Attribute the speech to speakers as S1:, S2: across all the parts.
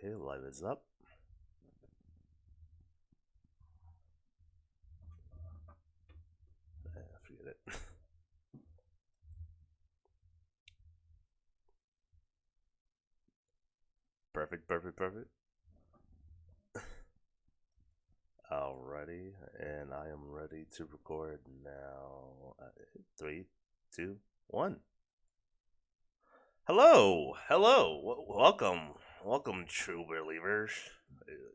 S1: Okay, live is up. Forget it. Perfect, perfect, perfect. Alrighty, and I am ready to record now. Three, two, one. Hello, hello, welcome, true believers.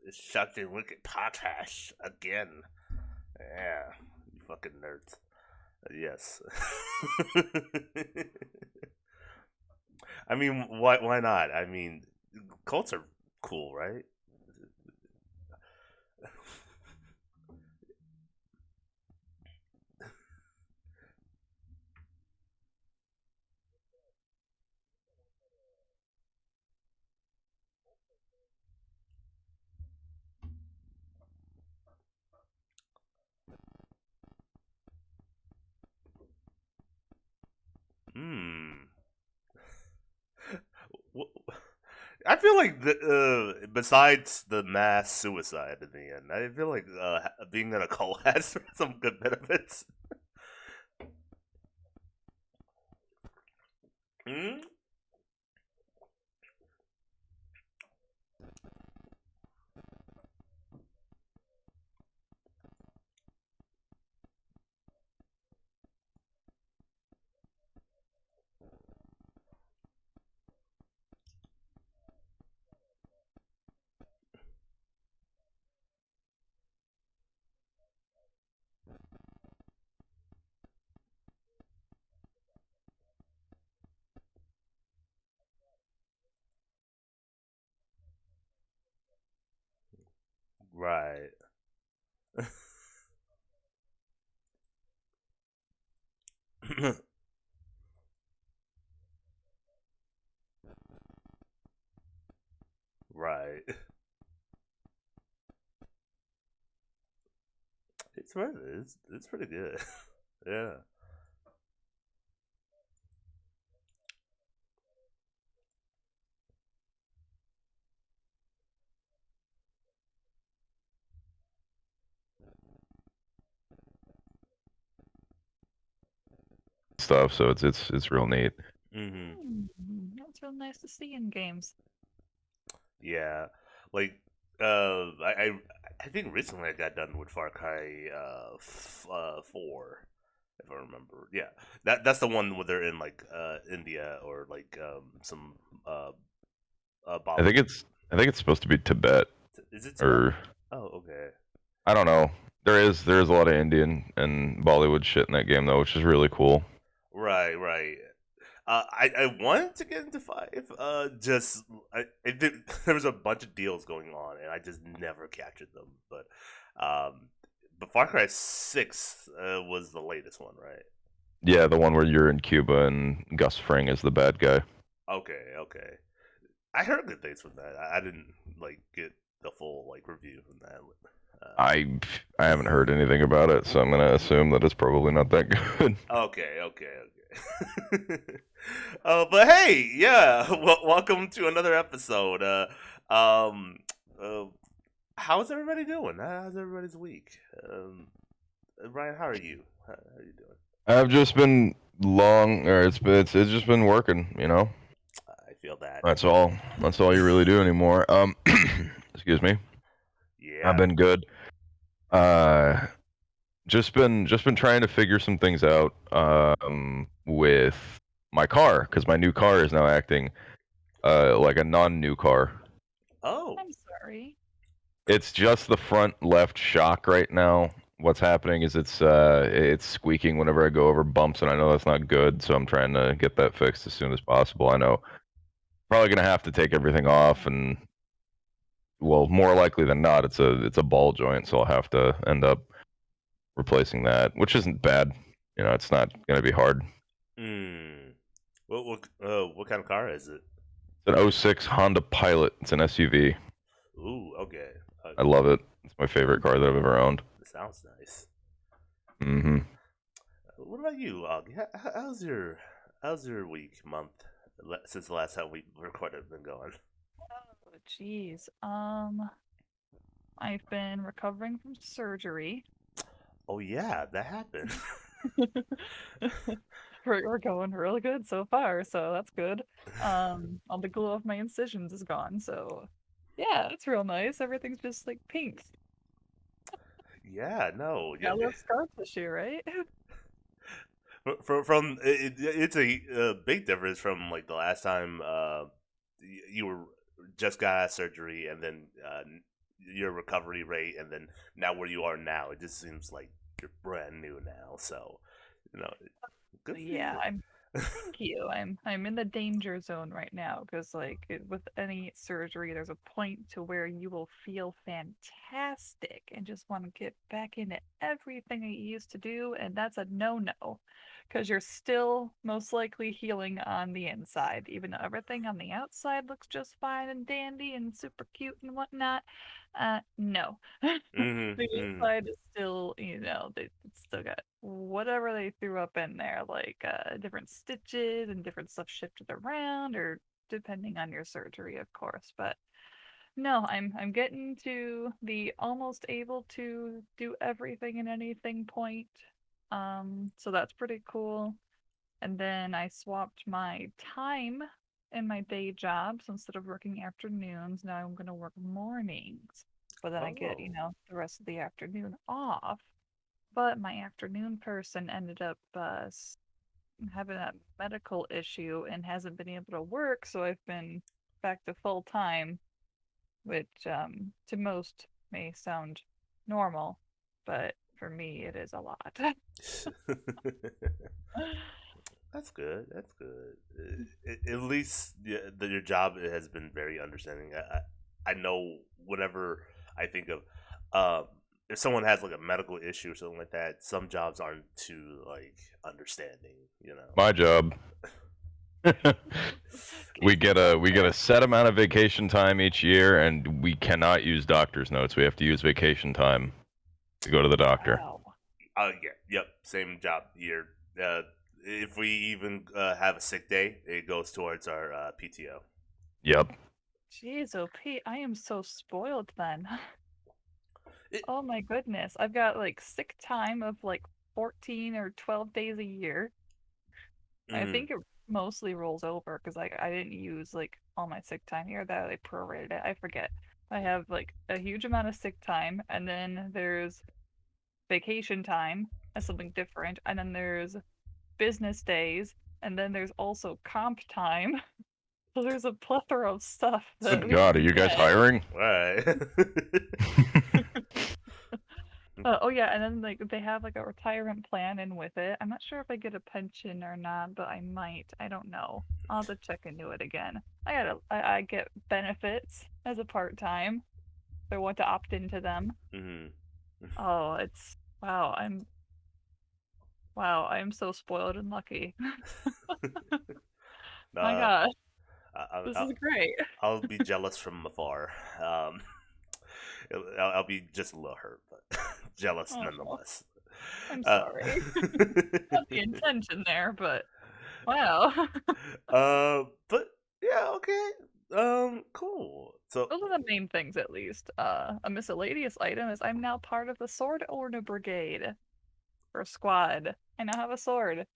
S1: It's Shut the Wicked Potash again. Yeah, you fucking nerds. Yes. I mean, why not? I mean, cults are cool, right? Hmm. I feel like besides the mass suicide in the end, I feel like being in a cult has some good benefits. Hmm? Right. Right. It's pretty good. Yeah.
S2: Stuff, so it's real neat.
S1: Hmm.
S3: That's real nice to see in games.
S1: Yeah. Like I think recently I got done with Far Cry 4 if I remember. Yeah. That's the one where they're in like India or like some uh
S2: I think
S1: Bollywood.
S2: it's I think it's supposed to be Tibet,
S1: Is it Tibet?
S2: or
S1: Oh, okay.
S2: I don't know. There is a lot of Indian and Bollywood shit in that game though, which is really cool.
S1: Right, right. I wanted to get into five. Just it did, there was a bunch of deals going on, and I just never captured them. Um, but Far Cry 6 was the latest one, right?
S2: Yeah, the one where you're in Cuba and Gus Fring is the bad guy.
S1: Okay, okay. I heard good things from that. I didn't like get the full like review from that.
S2: I I haven't heard anything about it, so I'm gonna assume that it's probably not that good.
S1: Okay, okay, okay. But hey, yeah, welcome to another episode. Um, uh, how's everybody doing? How's everybody's week? Ryan, how are you? How are you doing?
S2: I've just been it's just been working, you know.
S1: I feel that.
S2: That's all. That's all you really do anymore. Excuse me. I've
S1: Yeah.
S2: been good. Uh, just been trying to figure some things out with my car because my new car is now acting like a non-new car.
S1: Oh.
S3: I'm sorry.
S2: It's just the front left shock right now. What's happening is it's squeaking whenever I go over bumps, and I know that's not good. So I'm trying to get that fixed as soon as possible. I know probably gonna have to take everything off, and well, more likely than not, it's a ball joint, so I'll have to end up replacing that, which isn't bad. You know, it's not gonna be hard.
S1: Hmm. What kind of car is it?
S2: It's an '06 Honda Pilot. It's an SUV.
S1: Ooh. Okay.
S2: I love it. It's my favorite car that I've ever owned.
S1: It sounds nice.
S2: Hmm.
S1: What about you, Augie? How's your week, month since the last time we recorded been going?
S3: Jeez. I've been recovering from surgery.
S1: Oh yeah, that happened.
S3: We're going really good so far, so that's good. All the glue off my incisions is gone, so yeah, it's real nice. Everything's just like pink.
S1: Yeah, no, yeah.
S3: I love scar tissue, right?
S1: From it's a big difference from like the last time you were just got out of surgery, and then your recovery rate, and then now where you are now. It just seems like you're brand new now. So, you know, good for
S3: Yeah,
S1: you.
S3: thank you. I'm in the danger zone right now because with any surgery, there's a point to where you will feel fantastic and just want to get back into everything that you used to do, and that's a no-no because you're still most likely healing on the inside, even though everything on the outside looks just fine and dandy and super cute and whatnot. No. The
S1: Hmm.
S3: inside is still, it's still got whatever they threw up in there, like different stitches and different stuff shifted around, or depending on your surgery, of course. But no, I'm getting to the almost able to do everything and anything point. So that's pretty cool. And then I swapped my time in my day job. So instead of working afternoons, now I'm going to work mornings. But then I get,
S1: Oh.
S3: the rest of the afternoon off. But my afternoon person ended up having a medical issue and hasn't been able to work. So I've been back to full time, which to most may sound normal, but for me, it is a lot.
S1: That's good. That's good. At least your job has been very understanding. I know whenever I think of if someone has like a medical issue or something like that, some jobs aren't too like understanding. You know.
S2: My job. we
S3: Case in
S2: get
S3: point
S2: a
S3: there.
S2: set amount of vacation time each year, and we cannot use doctor's notes. We have to use vacation time to go to the doctor.
S3: Wow.
S1: Yeah. Yep. Same job here. If we even have a sick day, it goes towards our PTO.
S2: Yep.
S3: Jeez, OP, I am so spoiled then.
S1: It,
S3: Oh my goodness. I've got like sick time of like 14 or 12 days a year. I
S1: mm,
S3: think it mostly rolls over because I didn't use like all my sick time here that I prorated it. I forget. I have like a huge amount of sick time, and then there's vacation time as something different, and then there's business days, and then there's also comp time. So there's a plethora of stuff that
S2: Good
S3: we
S2: God, are
S3: can
S2: you guys
S3: get.
S2: hiring?
S1: right.
S3: Oh yeah, and then like they have like a retirement plan in with it. I'm not sure if I get a pension or not, but I might. I don't know. I'll have to check into it again. I get benefits as a part-time. If I want to opt into them.
S1: Hmm.
S3: Oh, it's wow, I'm so spoiled and lucky. My
S1: uh,
S3: gosh,
S1: I, I,
S3: this is
S1: I'll,
S3: great.
S1: I'll be jealous from afar. I'll be just a little hurt, but jealous
S3: Oh,
S1: nonetheless.
S3: I'm
S1: Uh,
S3: sorry. Not the intention there, but wow.
S1: but yeah, okay. Cool. So,
S3: Those are the main things, at least. A miscellaneous item is I'm now part of the Sword Owner Brigade or squad. I now have a sword.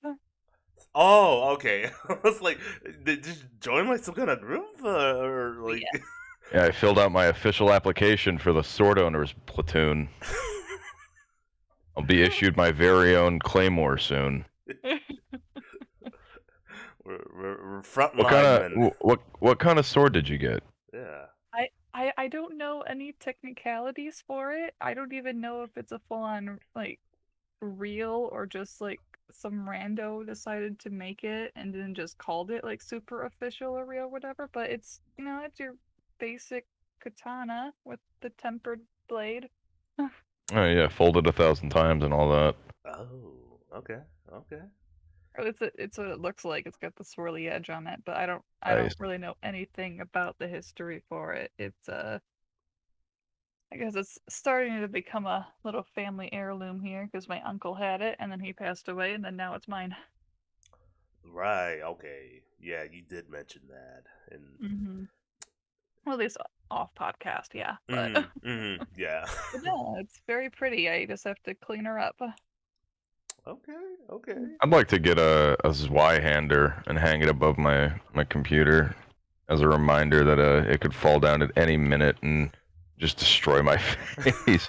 S1: oh, okay. I was like, did you join like some kind of group, or like?
S3: Yeah.
S2: Yeah, I filled out my official application for the Sword Owners platoon. I'll be issued my very own claymore soon.
S1: We're front linemen.
S2: What kind of sword did you get?
S1: Yeah.
S3: I don't know any technicalities for it. I don't even know if it's a full-on like real or just like some rando decided to make it and then just called it like super official or real whatever, but it's your basic katana with the tempered blade.
S2: Oh yeah, folded 1,000 times and all that.
S1: Oh, okay, okay.
S3: Or it's what it looks like. It's got the swirly edge on it, but I don't
S2: Nice.
S3: really know anything about the history for it. It's I guess it's starting to become a little family heirloom here because my uncle had it and then he passed away and then now it's mine.
S1: Right. Okay. Yeah, you did mention that, and
S3: Hmm. Well, at least off podcast, yeah. But,
S1: Yeah.
S3: but no, it's very pretty. I just have to clean her up.
S1: Okay.
S2: I'd like to get a Zweihander and hang it above my computer as a reminder that it could fall down at any minute and just destroy my face.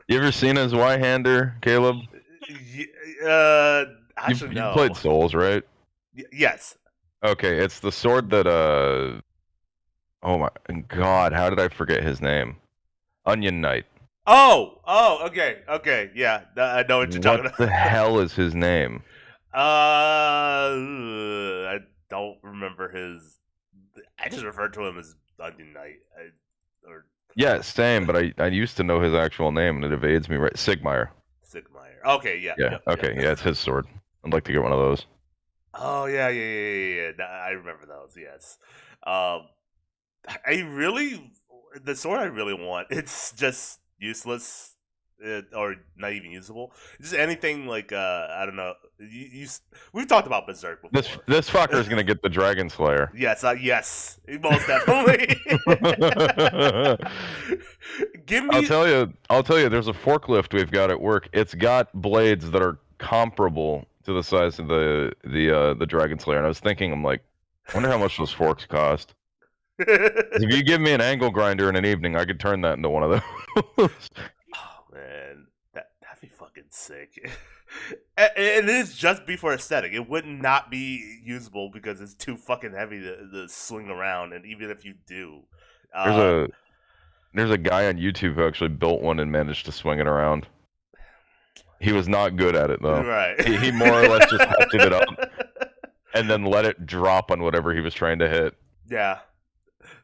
S2: You ever seen a Zweihander, Caleb?
S1: Actually,
S2: You
S1: no.
S2: played Souls, right?
S1: Yes.
S2: Okay, it's the sword that oh my god, how did I forget his name? Onion Knight.
S1: Oh, okay, yeah. I know what you're talking
S2: What the
S1: about.
S2: hell is his name?
S1: I don't remember his. I just referred to him as Onion Knight.
S2: Yeah, same, but I used to know his actual name and it evades me. Right, Sigmire.
S1: Sigmire. Okay, yeah.
S2: Yeah,
S1: yep,
S2: okay,
S1: yep.
S2: yeah, it's his sword. I'd like to get one of those.
S1: Oh yeah. I remember those. Yes. I really the sword I really want. It's just useless, or not even usable. Just anything like I don't know. We've talked about Berserk before.
S2: This fucker is gonna get the Dragon Slayer.
S1: Yes, most definitely. Give me.
S2: I'll tell you. There's a forklift we've got at work. It's got blades that are comparable to the size of the Dragon Slayer. And I was thinking, I'm like, I wonder how much those forks cost. If you give me an angle grinder in an evening, I could turn that into one of those.
S1: Oh man, that'd be fucking sick. And it is just be for aesthetic. It would not be usable because it's too fucking heavy to swing around. And even if you do,
S2: There's a guy on YouTube who actually built one and managed to swing it around. He was not good at it though.
S1: Right.
S2: He more or less just hefted it up and then let it drop on whatever he was trying to hit.
S1: Yeah,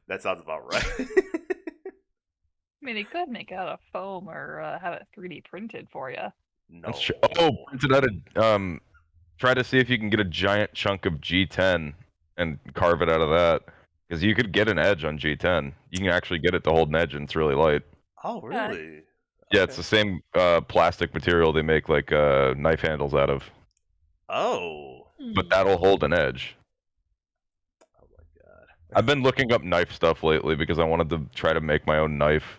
S1: that sounds about right.
S3: I mean, he could make it out of foam or have it 3D printed for you.
S1: No.
S2: Oh, printed out a try to see if you can get a giant chunk of G10 and carve it out of that. Because you could get an edge on G10. You can actually get it to hold an edge, and it's really light.
S1: Oh, really?
S2: Yeah, it's the same plastic material they make like knife handles out of.
S1: Oh.
S2: But that'll hold an edge.
S1: Oh my god.
S2: I've been looking up knife stuff lately because I wanted to try to make my own knife.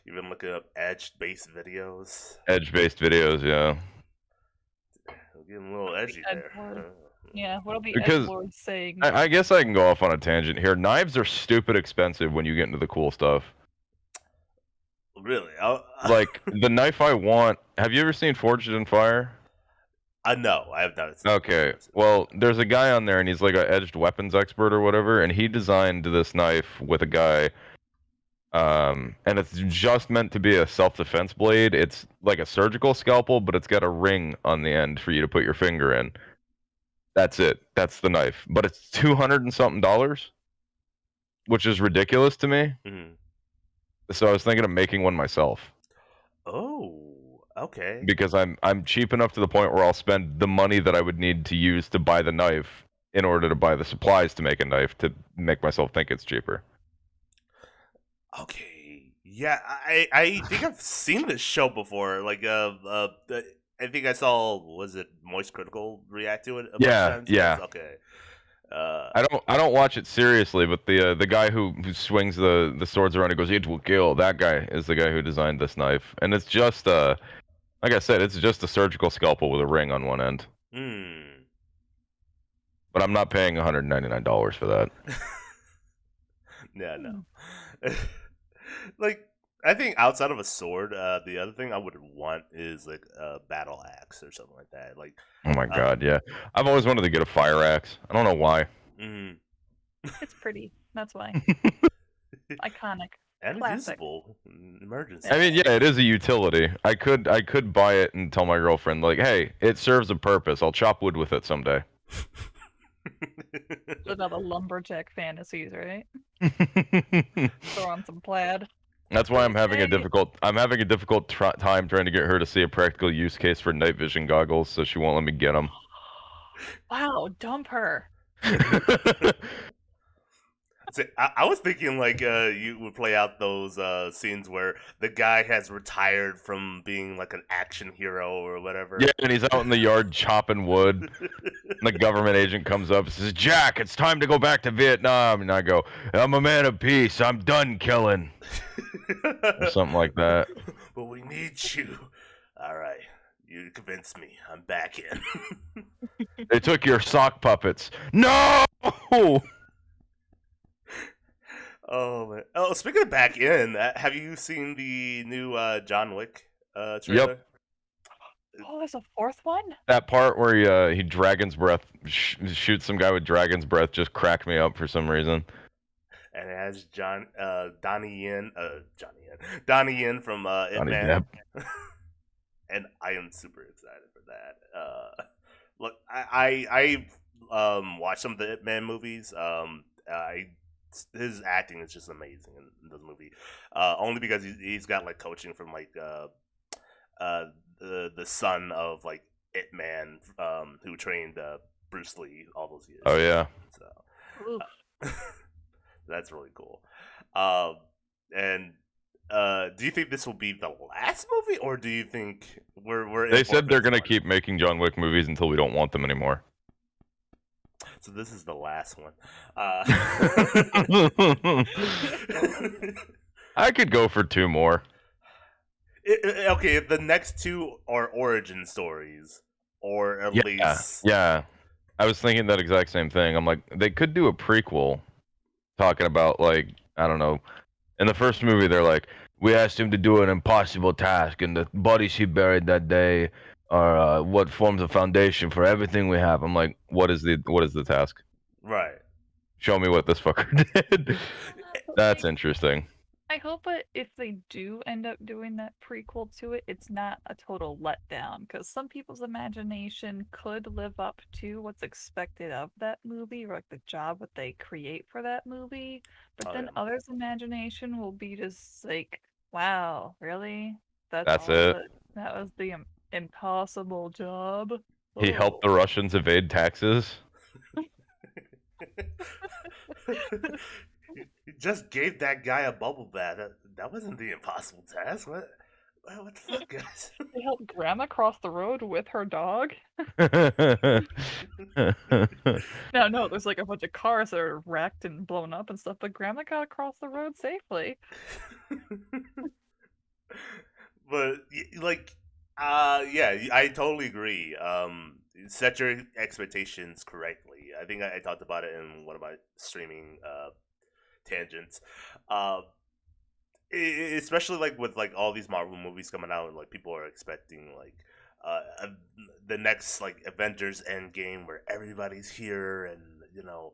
S1: You've been looking up edge-based videos?
S2: Edge-based videos, yeah.
S1: We're getting a little edgy there.
S3: Yeah, what'll be
S2: Because
S3: Edgelord saying?
S2: I guess I can go off on a tangent here. Knives are stupid expensive when you get into the cool stuff.
S1: Really?
S2: Like, the knife I want... Have you ever seen Forged in Fire?
S1: No, I have not.
S2: Okay, well, there's a guy on there, and he's like an edged weapons expert or whatever, and he designed this knife with a guy... and it's just meant to be a self-defense blade. It's like a surgical scalpel, but it's got a ring on the end for you to put your finger in. That's it. That's the knife. But it's $200 and something, which is ridiculous to me.
S1: Mm-hmm.
S2: So I was thinking of making one myself.
S1: Oh, okay.
S2: Because I'm cheap enough to the point where I'll spend the money that I would need to use to buy the knife in order to buy the supplies to make a knife to make myself think it's cheaper.
S1: Okay. Yeah, I think I've seen this show before. Like, I think I saw, was it Moist Critical react to it?
S2: Yeah.
S1: Okay.
S2: I don't watch it seriously, but the guy who swings the swords around and goes, "It will kill." That guy is the guy who designed this knife, and it's just like I said, it's just a surgical scalpel with a ring on one end. But I'm not paying $199 for that.
S1: Yeah, no. Like, I think outside of a sword, the other thing I would want is like a battle axe or something like that. Like,
S2: oh my god, yeah. I've always wanted to get a fire axe. I don't know why.
S3: It's pretty. That's why. Iconic.
S1: And
S3: Classic.
S1: usable. Emergency.
S2: I mean, yeah, it is a utility. I could buy it and tell my girlfriend, like, hey, it serves a purpose. I'll chop wood with it someday.
S3: Live out the lumberjack fantasies, right? Throw on some plaid.
S2: That's why I'm having a difficult time trying to get her to see a practical use case for night vision goggles, so she won't let me get them.
S3: Wow, dump her.
S1: I was thinking like you would play out those scenes where the guy has retired from being like an action hero or whatever.
S2: Yeah, and he's out in the yard chopping wood. And the government agent comes up and says, "Jack, it's time to go back to Vietnam." And I go, "I'm a man of peace. I'm done killing." Or something like that.
S1: But we need you. All right, you convinced me. I'm back in.
S2: They took your sock puppets. No!
S1: Oh man. Oh, speaking of back in, have you seen the new John Wick trailer?
S3: Oh, there's a fourth one?
S2: That part where he dragon's breath shoots some guy with dragon's breath just cracked me up for some reason.
S1: And it has Donnie Yen from Ip
S2: Johnny
S1: Man.
S2: Depp.
S1: And I am super excited for that. Look, I watched some of the Ip Man movies. His acting is just amazing in this movie. Only because he's got like coaching from like the son of like Ip Man, who trained Bruce Lee all those years.
S2: Oh yeah.
S1: So that's really cool. And do you think this will be the last movie, or do you think we're? In
S2: They said they're gonna
S1: one?
S2: keep making John Wick movies until we don't want them anymore.
S1: So this is the last one.
S2: I could go for 2 more.
S1: Okay, if the next 2 are origin stories, or at least
S2: Yeah. I was thinking that exact same thing. I'm like, they could do a prequel talking about like, I don't know. In the first movie, they're like, we asked him to do an impossible task, and the bodies he buried that day are what forms the foundation for everything we have. I'm like, what is the task?
S1: right.
S2: Show me what this fucker did. That's interesting.
S3: I hope if they do end up doing that prequel to it, it's not a total letdown, because some people's imagination could live up to what's expected of that movie, or like the job that they create for that movie. But
S1: Oh,
S3: then
S1: yeah.
S3: others' imagination will be just like, wow, really?
S2: That's
S3: all
S2: it.
S3: that was the impossible job?
S2: He helped the
S3: Oh.
S2: Russians evade taxes.
S1: He just gave that guy a bubble bath. That wasn't the impossible task. What the fuck, guys?
S3: They helped Grandma cross the road with her dog? No, there's like a bunch of cars that are wrecked and blown up and stuff, but Grandma got across the road safely.
S1: But like, yeah, I totally agree. Set your expectations correctly. I think I talked about it in one of my streaming tangents. Especially like with like all these Marvel movies coming out, and like people are expecting like the next like Avengers Endgame where everybody's here, and you know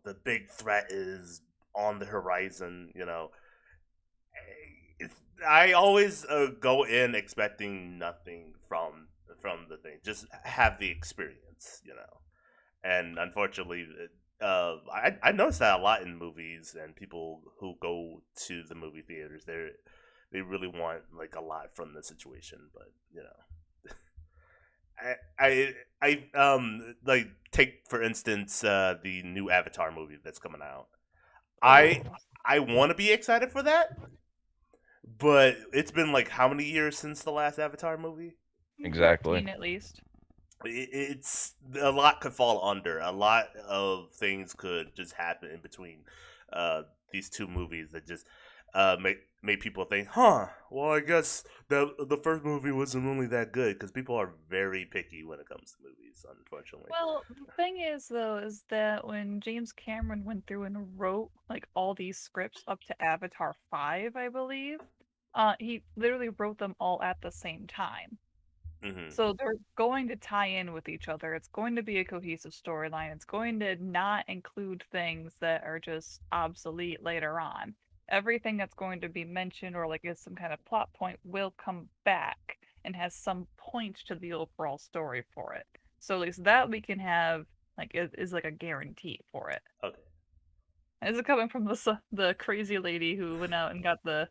S1: the big threat is on the horizon. You know, I always go in expecting nothing from the thing. Just have the experience, you know. And unfortunately, I noticed that a lot in movies, and people who go to the movie theaters, they really want like a lot from the situation, but you know. I like take for instance the new Avatar movie that's coming out. I want to be excited for that, but it's been like how many years since the last Avatar movie?
S2: Exactly.
S3: 13 at least.
S1: It's a lot could fall under. A lot of things could just happen in between these 2 movies that just make people think, huh? Well, I guess the first movie wasn't really that good, because people are very picky when it comes to movies, unfortunately.
S3: Well, the thing is, though, is that when James Cameron went through and wrote like all these scripts up to Avatar 5, I believe, he literally wrote them all at the same time.
S1: Mm-hmm.
S3: So they're going to tie in with each other. It's going to be a cohesive storyline. It's going to not include things that are just obsolete later on. Everything that's going to be mentioned or like is some kind of plot point will come back and has some point to the overall story for it. So at least that we can have like is like a guarantee for it.
S1: Okay.
S3: And this is coming from the crazy lady who went out and got the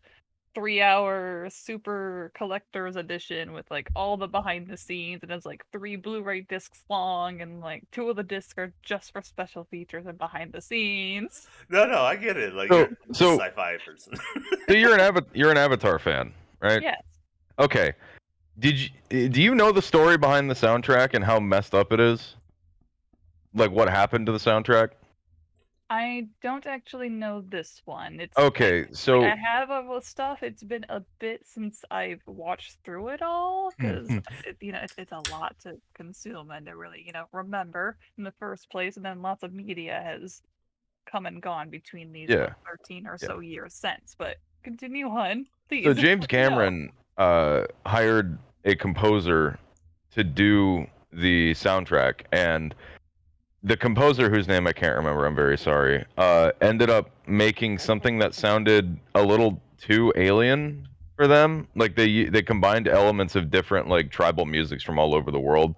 S3: 3-hour super collector's edition with like all the behind the scenes, and it's like 3 Blu-ray discs long, and like 2 of the discs are just for special features and behind the scenes.
S1: No, I get it. Like
S2: So-
S1: you're a
S2: so-
S1: sci-fi person.
S2: So you're an Avatar fan, right?
S3: Yes.
S2: Okay. Do you know the story behind the soundtrack and how messed up it is? Like what happened to the soundtrack?
S3: I don't actually know this one. It's
S2: Okay, so
S3: I have all the stuff. It's been a bit since I've watched through it all because it's a lot to consume and to really remember in the first place, and then lots of media has come and gone between these
S2: Yeah.
S3: 13 or so years since. But continue on, please.
S2: So James
S3: Let me know.
S2: Cameron hired a composer to do the soundtrack, and the composer, whose name I can't remember, I'm very sorry, ended up making something that sounded a little too alien for them. Like they combined elements of different like tribal musics from all over the world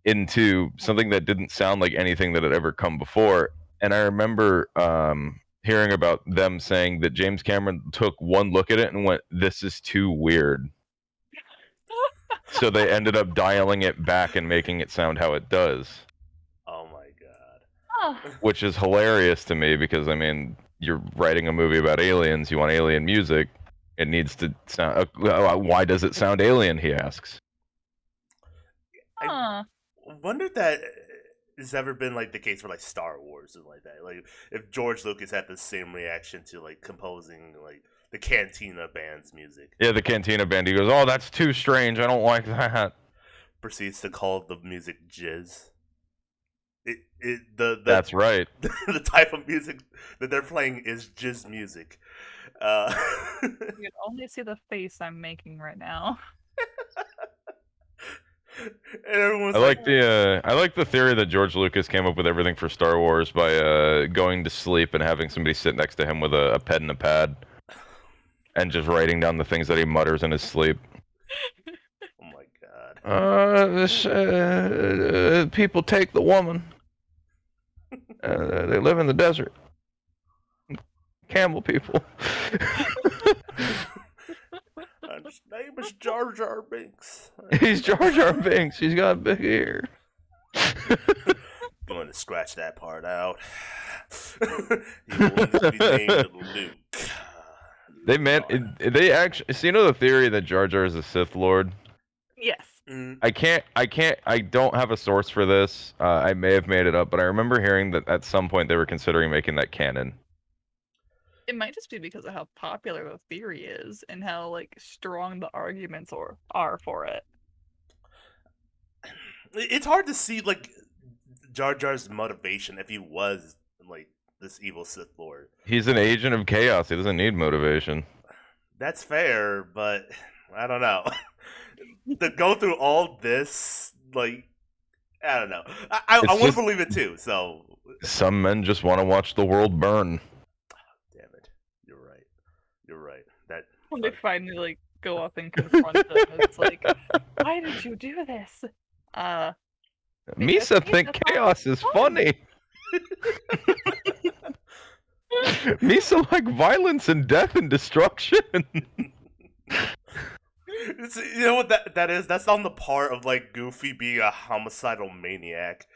S2: into something that didn't sound like anything that had ever come before. And I remember hearing about them saying that James Cameron took one look at it and went, "This is too weird." So they ended up dialing it back and making it sound how it does.
S1: Oh my god.
S3: Oh,
S2: Which is hilarious to me because I mean, you're writing a movie about aliens, you want alien music, it needs to sound. Why does it sound alien? He asks.
S3: huh.
S1: Wonder if that has ever been like the case for like Star Wars or like that. Like if George Lucas had the same reaction to like composing like the Cantina band's music.
S2: Yeah, the Cantina band. He goes, "Oh, that's too strange. I don't like that."
S1: Proceeds to call the music jizz.
S2: That's right.
S1: The type of music that they're playing is jizz music.
S3: You can only see the face I'm making right now.
S1: And everyone's
S2: I like the theory that George Lucas came up with everything for Star Wars by going to sleep and having somebody sit next to him with a pen and a pad, and just writing down the things that he mutters in his sleep.
S1: oh my god.
S2: This people take the woman. They live in the desert. Camel people.
S1: His name is Jar Jar Binks.
S2: He's Jar Jar Binks. He's got a big ear.
S1: Going to scratch that part out. He will be named Luke.
S2: They actually. So you know the theory that Jar Jar is a Sith Lord.
S3: Yes.
S2: I don't have a source for this. I may have made it up, but I remember hearing that at some point they were considering making that canon.
S3: It might just be because of how popular the theory is and how like strong the arguments are for it.
S1: It's hard to see like Jar Jar's motivation if he was like this evil Sith Lord.
S2: He's an agent of chaos. He doesn't need motivation.
S1: That's fair, but I don't know. To go through all this, like, I don't know. I want to believe it too. So
S2: some men just want to watch the world burn.
S1: damn it, you're right. That
S3: When they finally like go up and confront them, it's like, why did you do this?
S2: Misa think chaos is funny. Misa like violence and death and destruction.
S1: You know what that is? That's on the part of like Goofy being a homicidal maniac.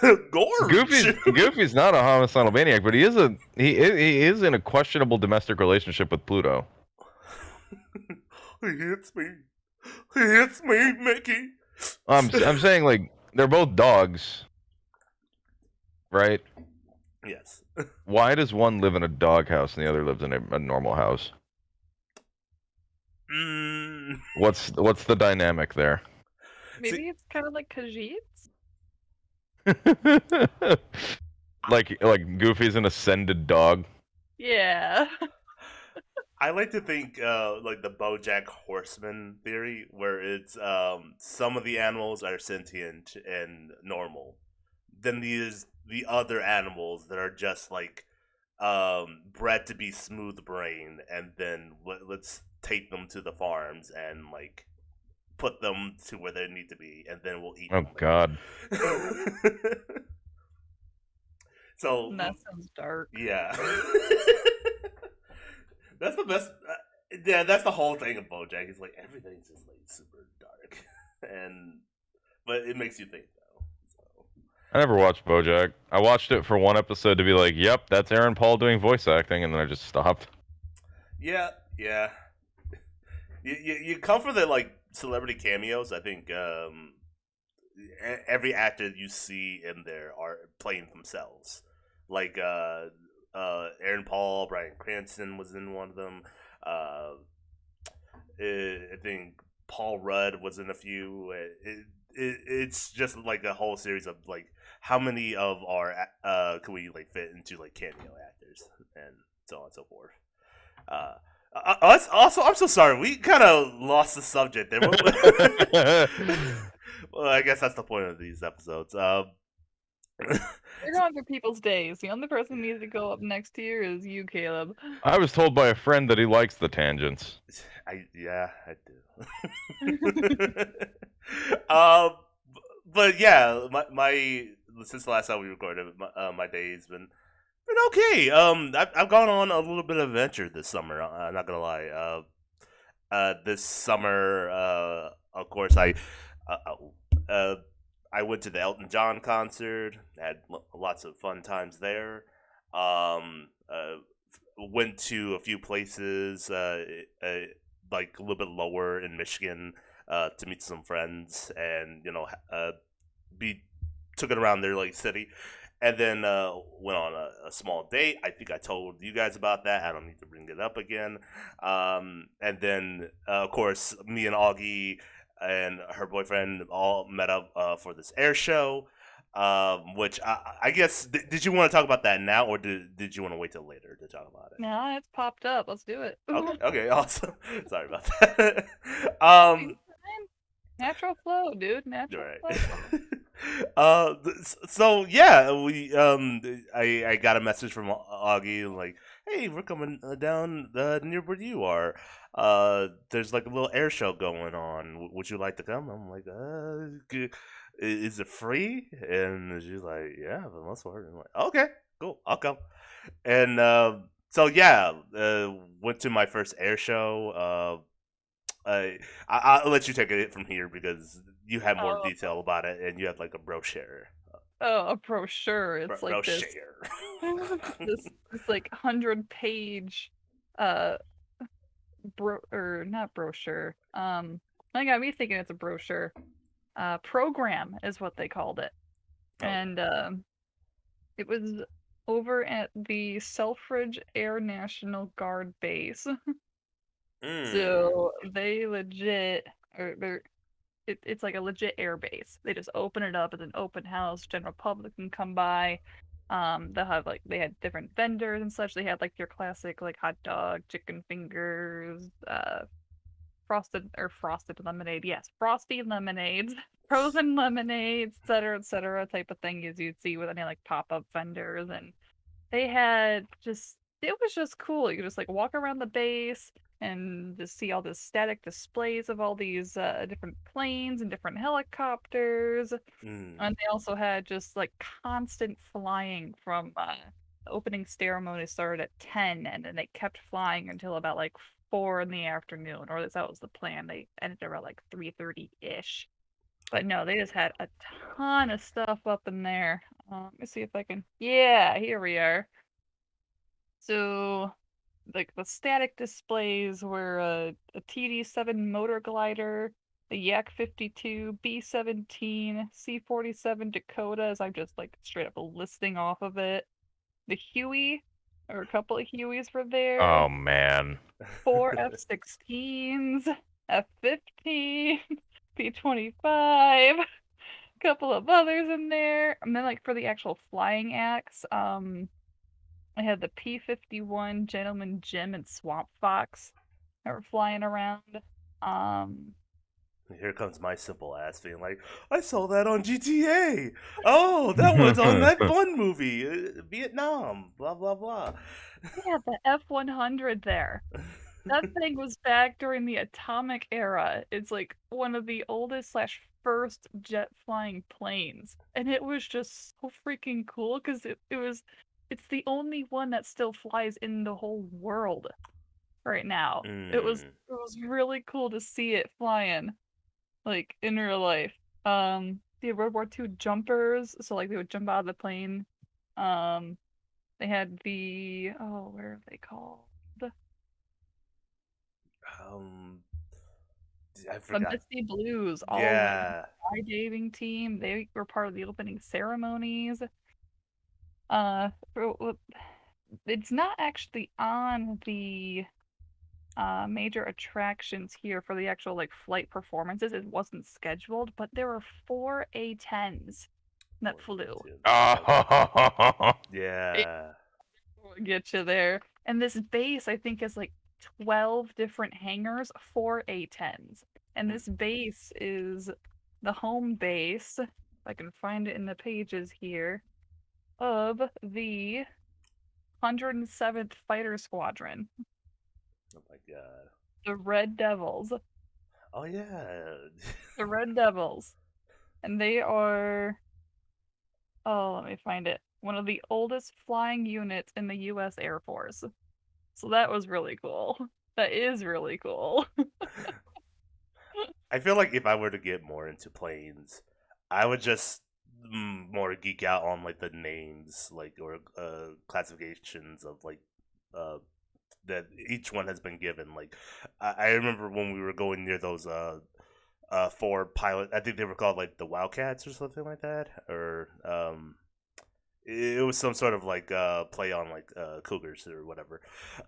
S1: Gorge.
S2: Goofy's not a homicidal maniac, but he is in a questionable domestic relationship with Pluto.
S1: He hits me, Mickey.
S2: I'm saying like they're both dogs, right?
S1: Yes.
S2: Why does one live in a doghouse and the other lives in a normal house? What's the dynamic there?
S3: Maybe it's kind of like Khajiit's.
S2: like Goofy's an ascended dog.
S3: Yeah.
S1: I like to think like the BoJack Horseman theory, where it's some of the animals are sentient and normal. Then there's the other animals that are just like bred to be smooth brain, and then let's take them to the farms and like put them to where they need to be, and then we'll eat
S2: Oh
S1: them.
S2: God.
S1: So
S3: That sounds dark.
S1: yeah. That's the best. Yeah, that's the whole thing of BoJack. It's like everything's just like super dark, but it makes you think though. So.
S2: I never watched BoJack. I watched it for one episode to be like, "Yep, that's Aaron Paul doing voice acting," and then I just stopped.
S1: Yeah, yeah. You come for the like celebrity cameos. I think every actor you see in there are playing themselves. Like Aaron Paul, Bryan Cranston was in one of them. Uh, I think Paul Rudd was in a few. It's just like a whole series of like how many of our can we like fit into like cameo actors and so on and so forth. Uh, also, I'm so sorry. We kind of lost the subject there. Well, I guess that's the point of these episodes.
S3: You're going through people's days. The only person who needs to go up next to you is you, Caleb.
S2: I was told by a friend that he likes the tangents.
S1: I do. But yeah, my since the last time we recorded, my day's been okay. I've gone on a little bit of adventure this summer. I'm not gonna lie. This summer, of course, uh, uh, I went to the Elton John concert. Had lots of fun times there. Went to a few places, like a little bit lower in Michigan, to meet some friends, and be took it around their like city, and then went on a small date. I think I told you guys about that. I don't need to bring it up again. And then of course, me and Augie and her boyfriend all met up for this air show. Which I guess did you want to talk about that now, or did you want to wait till later to talk about it?
S3: Nah, it's popped up. Let's do it.
S1: Okay, awesome. Sorry about that.
S3: Fine. Natural flow, dude. Natural
S1: right.
S3: flow.
S1: So yeah, we I got a message from Augie like, hey, we're coming down near where you are. There's like a little air show going on. Would you like to come? I'm like, is it free? And she's like, yeah, for the most part. I'm like, okay, cool, I'll come. And so yeah, went to my first air show. I'll let you take it from here because you have more
S3: Oh.
S1: detail about it and you have like a brochure.
S3: Oh, a brochure. It's like
S1: brochure.
S3: this like 100-page or not brochure. That got me thinking it's a brochure. Program is what they called it.
S1: Oh.
S3: And it was over at the Selfridge Air National Guard base. So they legit, it's like a legit air base. They just open it up as an open house. General public can come by. They'll have like they had different vendors and such. They had like your classic like hot dog, chicken fingers, frosted lemonade. Yes, frosty lemonades, frozen lemonades, etc. type of thing as you'd see with any like pop-up vendors. And they had it was just cool. You could just like walk around the base and just see all the static displays of all these different planes and different helicopters. And they also had just like constant flying from the opening ceremony started at 10, and then they kept flying until about like 4 in the afternoon, or at least that was the plan. They ended around like 3:30-ish. But no, they just had a ton of stuff up in there. Let me see if I can. Yeah, here we are. So, like the static displays were a TD-7 motor glider, the Yak 52, B-17, C-47 Dakota, as I'm just like straight up listing off of it. The Huey, or a couple of Hueys were there.
S2: Oh man.
S3: 4 F-16s, F-15, P-25, a couple of others in there. And then like for the actual flying acts, I had the P-51 Gentleman Jim and Swamp Fox that were flying around.
S1: Here comes my simple ass being like, I saw that on GTA. Oh, that was on that one movie, Vietnam. Blah blah blah.
S3: Yeah, the F-100 there. That thing was back during the atomic era. It's like one of the oldest / first jet flying planes, and it was just so freaking cool because it's the only one that still flies in the whole world. right now. It was really cool to see it flying, like in real life. The World War II jumpers, so like they would jump out of the plane. They had what are they called?
S1: Um, I
S3: The
S1: forgot.
S3: Misty Blues, all went
S1: Yeah.
S3: skydiving team. They were part of the opening ceremonies. It's not actually on the major attractions here for the actual like flight performances. It wasn't scheduled, but there were 4 A-10s that flew.
S2: Oh,
S3: It
S1: Yeah.
S3: will get you there. And this base, I think, is like 12 different hangars, 4 A-10s. And this base is the home base, if I can find it in the pages here, of the 107th Fighter Squadron,
S1: Oh my god.
S3: the Red Devils.
S1: Oh yeah.
S3: The Red Devils. And they are, oh, let me find it. One of the oldest flying units in the US Air Force. So that was really cool. That is really cool.
S1: I feel like if I were to get more into planes, I would just more geek out on like the names, like or classifications of like uh that each one has been given. Like I remember when we were going near those four pilot. I think they were called like the Wildcats or something like that, or it was some sort of like play on like cougars or whatever.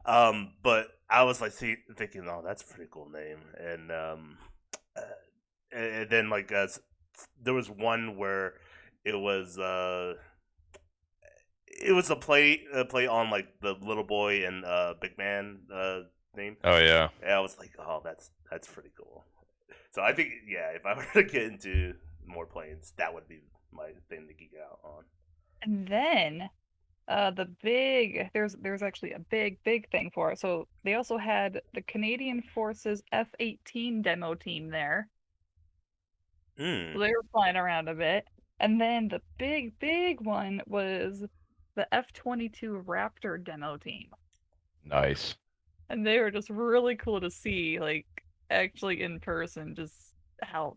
S1: But I was like thinking, oh, that's a pretty cool name, uh, and then like there was one where it was it was a play on like the little boy and big man name.
S2: oh yeah.
S1: And I was like, oh, that's pretty cool. So I think yeah, if I were to get into more planes, that would be my thing to geek out on.
S3: And then there's actually a big thing for it. So they also had the Canadian Forces F-18 demo team there.
S1: Hmm.
S3: So they were flying around a bit. And then the big one was the F-22 Raptor demo team.
S2: Nice.
S3: And they were just really cool to see, like, actually in person, just how,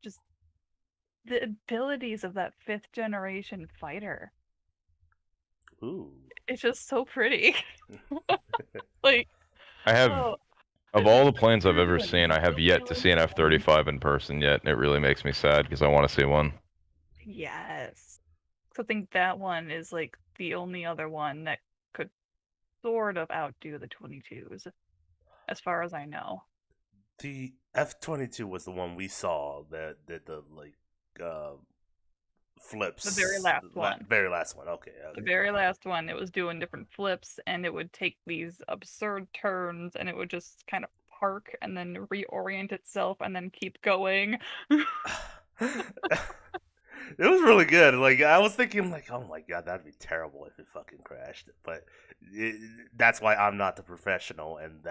S3: just the abilities of that 5th generation fighter.
S1: Ooh.
S3: It's just so pretty. Like,
S2: I have,
S3: oh,
S2: of
S3: it's
S2: all
S3: just
S2: the planes I've ever
S3: true and
S2: seen, I have
S3: so
S2: yet to see an
S3: realistic.
S2: F-35 in person yet, and it really makes me sad because I want to see one.
S3: Yes. So I think that one is like the only other one that could sort of outdo the 22s, as far as I know.
S1: The F-22 was the one we saw that did the like uh flips.
S3: The very last one.
S1: Very last one. Okay.
S3: The very last one, it was doing different flips and it would take these absurd turns and it would just kind of park and then reorient itself and then keep going.
S1: It was really good. Like I was thinking, like, oh my god, that'd be terrible if it fucking crashed. But that's why I'm not the professional, and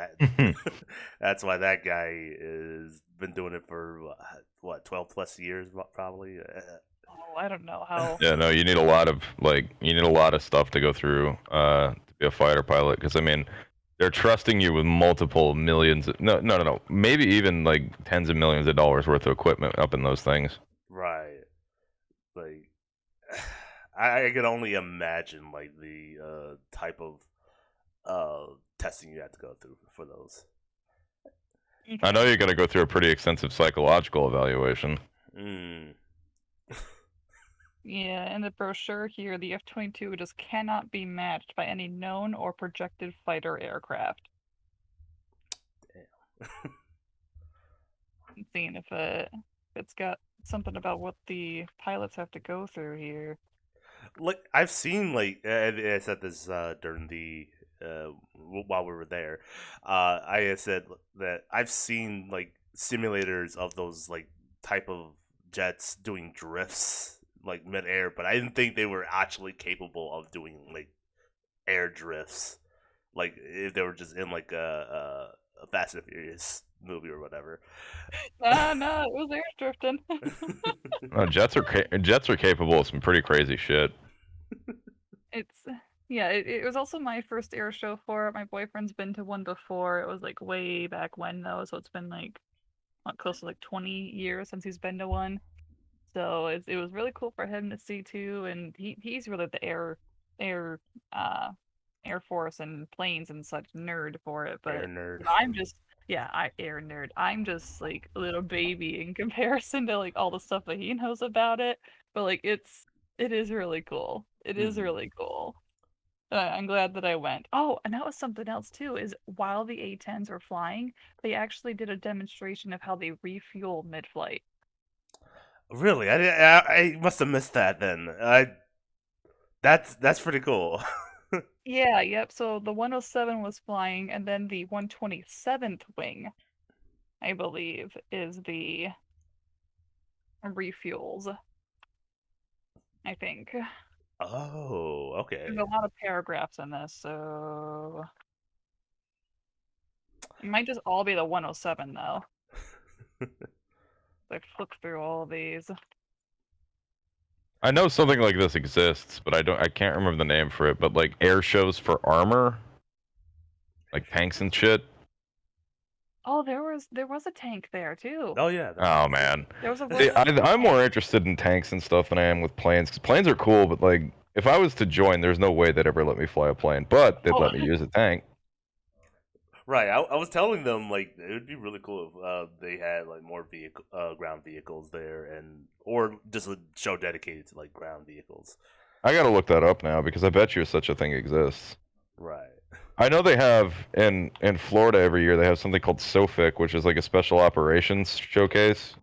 S1: that's why that guy has been doing it for what 12 plus years, probably.
S3: Oh, I don't know how.
S2: Yeah, no, you need a lot of stuff to go through to be a fighter pilot because I mean, they're trusting you with multiple millions. No, maybe even like tens of millions of dollars worth of equipment up in those things.
S1: Right. Like I can only imagine like the type of testing you have to go through for those.
S2: I know you're gonna go through a pretty extensive psychological evaluation.
S1: Mm.
S3: Yeah, in the brochure here, the F-22 just cannot be matched by any known or projected fighter aircraft.
S1: Damn.
S3: I'm seeing if it's got something about what the pilots have to go through here.
S1: Like I've seen like I said this during the while we were there. I said that I've seen like simulators of those like type of jets doing drifts like midair, but I didn't think they were actually capable of doing like air drifts. Like if they were just in like a Fast and Furious movie or whatever.
S3: No, it was air drifting.
S2: Jets are capable of some pretty crazy shit.
S3: It's Yeah, it was also my first air show for it. My boyfriend's been to one before. It was like way back when though, so it's been like what, close to like 20 years since he's been to one. So it was really cool for him to see too, and he's really the air uh Air Force and planes and such nerd for it.
S1: Air
S3: But
S1: nerd.
S3: I'm just yeah, I air nerd. I'm just like a little baby in comparison to like all the stuff that he knows about it. But like it is really cool. It is
S1: Mhm.
S3: really cool. I'm glad that I went. Oh, and that was something else too, is while the A-10s were flying, they actually did a demonstration of how they refuel mid-flight.
S1: Really, I must have missed that then. That's pretty cool.
S3: Yeah, yep. So the 107 was flying, and then the 127th wing, I believe, is the refuels, I think.
S1: Oh,
S3: There's
S1: okay.
S3: a lot of paragraphs in this, so it might just all be the 107 though. I flipped through all these.
S2: I know something like this exists, but I can't remember the name for it. But like air shows for armor, like tanks and shit.
S3: Oh, there was a tank there too.
S1: Oh yeah.
S2: Oh man,
S3: There was a
S2: see,
S3: World War II
S2: I'm
S3: tank.
S2: more interested in tanks and stuff than I am with planes. Because planes are cool, but like if I was to join, there's no way they'd ever let me fly a plane. But they'd
S3: Oh,
S2: let me use a tank.
S1: Right. I was telling them like it would be really cool if they had like more vehicle ground vehicles there and or just a show dedicated to like ground vehicles.
S2: I gotta look that up now because I bet you such a thing exists.
S1: Right.
S2: I know they have in Florida every year they have something called SOFIC, which is like a special operations showcase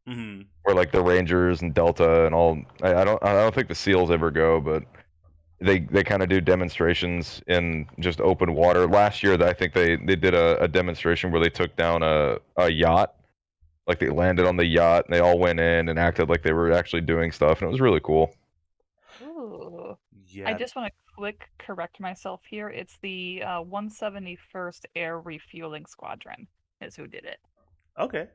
S1: Hmm.
S2: where like the Rangers and Delta and all. I don't think the SEALs ever go, but they kind of do demonstrations in just open water. Last year, I think they did a demonstration where they took down a yacht. Like they landed on the yacht and they all went in and acted like they were actually doing stuff, and it was really cool.
S3: ooh. I
S1: Yeah.
S3: just want to quick correct myself here. It's the 171st Air Refueling Squadron is who did it.
S1: Okay.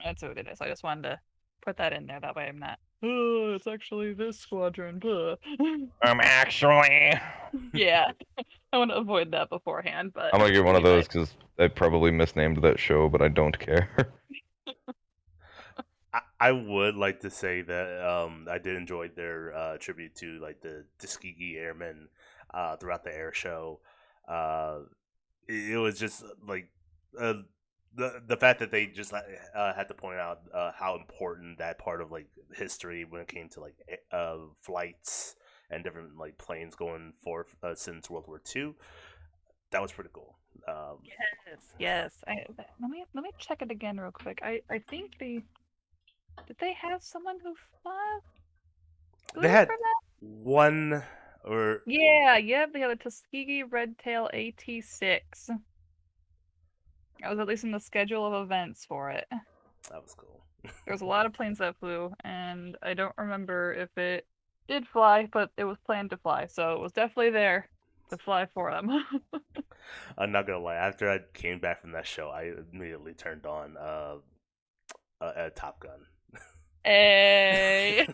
S3: That's who did it. So I just wanted to put that in there. That way I'm not. Oh, it's actually this squadron. Blah.
S2: Actually,
S3: Yeah, I want to avoid that beforehand. But
S2: I'm gonna get one of
S3: anyway,
S2: those because they probably misnamed that show, but I don't care.
S1: I would like to say that I did enjoy their tribute to like the Tuskegee Airmen throughout the air show. Uh, it was just like uh, the fact that they just had to point out how important that part of like history when it came to like flights and different like planes going forth since World War II. That was pretty cool.
S3: yes. Let me check it again real quick. I think they did they have someone who
S1: They
S3: flew
S1: had
S3: for that?
S1: one or
S3: Yeah, yep. They had a Tuskegee Redtail AT-6. I was at least in the schedule of events for it.
S1: that was cool.
S3: There was a lot of planes that flew, and I don't remember if it did fly, but it was planned to fly, so it was definitely there to fly for them.
S1: I'm not gonna lie. After I came back from that show, I immediately turned on Top Gun.
S3: Hey.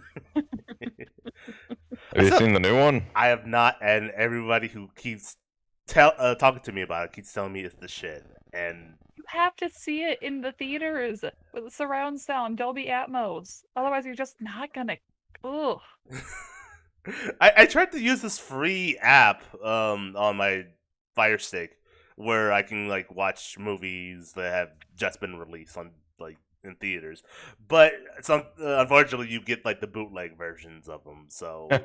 S2: Have you
S1: So
S2: seen the new one?
S1: I have not, and everybody who keeps talking to me about it keeps telling me it's the shit. And
S3: You have to see it in the theaters with surround sound, Dolby Atmos. Otherwise, you're just not gonna. Ugh.
S1: I tried to use this free app on my Fire Stick where I can like watch movies that have just been released on like in theaters, but some unfortunately you get like the bootleg versions of them. So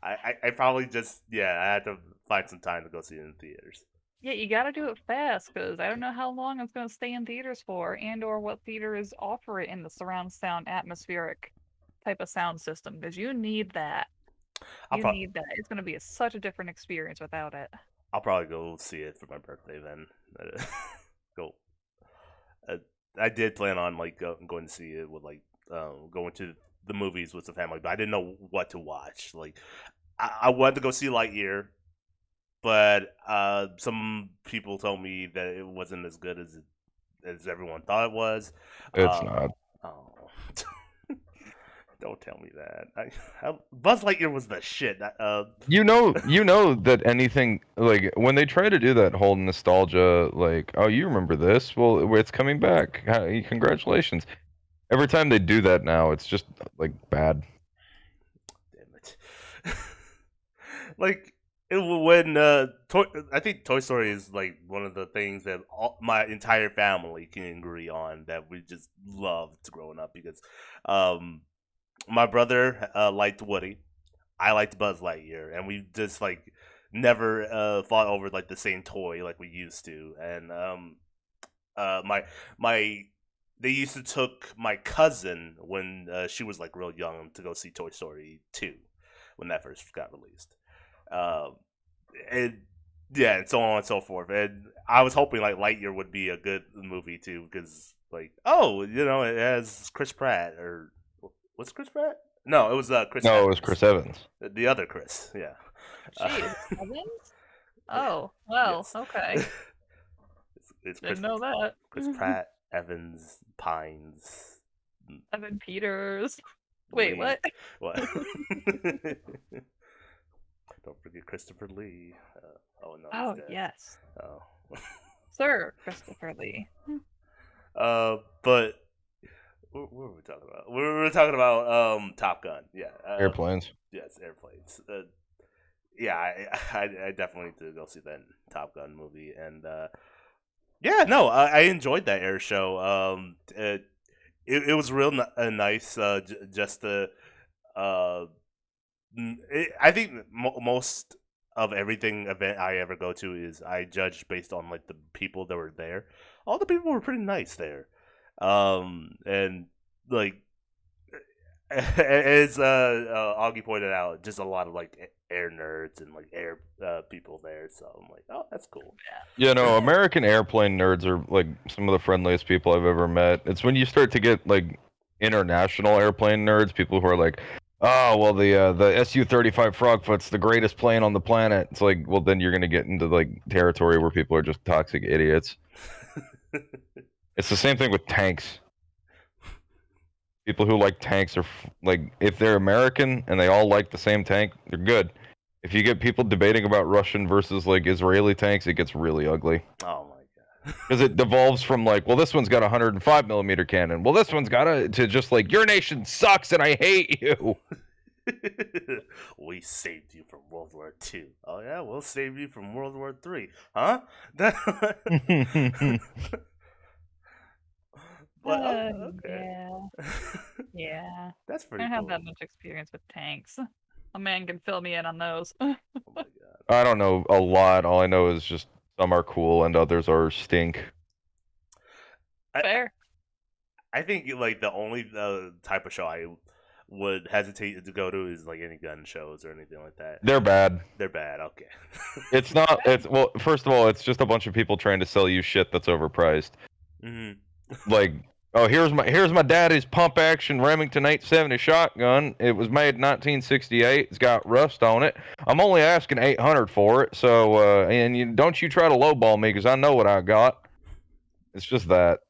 S1: I probably just I had to find some time to go see it in theaters.
S3: Yeah, you gotta do it fast, because I don't know how long it's gonna stay in theaters for, and or what theaters offer it in the surround sound atmospheric type of sound system, because you need that.
S1: I'll
S3: You
S1: probably
S3: need that. It's gonna be such a different experience without it.
S1: I'll probably go see it for my birthday then. Go. Uh, I did plan on like going to see it with like going to the movies with the family, but I didn't know what to watch. Like I wanted to go see Lightyear, but some people told me that it wasn't as good as everyone thought it was.
S2: It's
S1: Uh,
S2: not.
S1: oh. Don't tell me that. Buzz Lightyear was the shit.
S2: You know that anything like when they try to do that whole nostalgia, like, oh, you remember this? Well, it's coming back. Congratulations! Every time they do that now, it's just like bad.
S1: Damn it. Like when I think Toy Story is like one of the things that my entire family can agree on that we just loved growing up because my brother liked Woody, I liked Buzz Lightyear, and we just like never fought over like the same toy like we used to. And my they used to took my cousin when she was like real young to go see Toy Story 2 when that first got released. Um, and yeah, and so on and so forth. And I was hoping like Lightyear would be a good movie too, because like, oh, it has Chris Pratt or what's Chris Pratt? No, it was Chris.
S2: No,
S1: Evans.
S2: it was Chris Evans.
S1: The other Chris, yeah.
S3: Jeez, Evans? Oh, well,
S1: Yes.
S3: okay.
S1: It's
S3: Didn't know that.
S1: Chris Pratt, Evans, Pines.
S3: Evan Peters. Wait,
S1: Lee.
S3: what?
S1: What? Don't forget Christopher Lee. Oh no.
S3: Oh,
S1: he's dead.
S3: yes.
S1: Oh.
S3: Sir Christopher Lee.
S1: But what were we talking about? We were talking about Top Gun. Yeah.
S2: Airplanes.
S1: Yes, airplanes. Yeah, I definitely need to go see that Top Gun movie, and yeah, no, I enjoyed that air show. It was real nice. Just the I think most of everything event I ever go to is I judge based on like the people that were there. All the people were pretty nice there, and like as Augie pointed out, just a lot of like air nerds and like air people there. So I'm like, oh, that's cool.
S2: You know, American airplane nerds are like some of the friendliest people I've ever met. It's when you start to get like international airplane nerds, people who are like, oh, well, the Su-35 Frogfoot's the greatest plane on the planet. It's like, well, then you're gonna get into like territory where people are just toxic idiots. It's the same thing with tanks. People who like tanks are like, if they're American and they all like the same tank, they're good. If you get people debating about Russian versus like Israeli tanks, it gets really ugly.
S1: Oh my god.
S2: Because it devolves from like, well, this one's got a 105 millimeter cannon. Well, this one's got to just like, your nation sucks and I hate you.
S1: We saved you from World War II. Oh yeah, we'll save you from World War III. Huh? Well, okay.
S3: Yeah.
S1: That's
S3: I
S1: pretty
S3: don't
S1: cool.
S3: have that much experience with tanks. A man can fill me in on those.
S1: Oh my god.
S2: I don't know a lot. All I know is just some are cool and others are stink.
S3: Fair.
S1: I think like the only type of show I would hesitate to go to is like any gun shows or anything like that.
S2: They're bad.
S1: They're bad. Okay.
S2: It's not. It's well. First of all, it's just a bunch of people trying to sell you shit that's overpriced.
S1: Mhm.
S2: Like, oh, here's my daddy's pump action Remington 870 shotgun. It was made in 1968. It's got rust on it. I'm only asking $800 for it. So, and don't you try to lowball me because I know what I got. It's just that.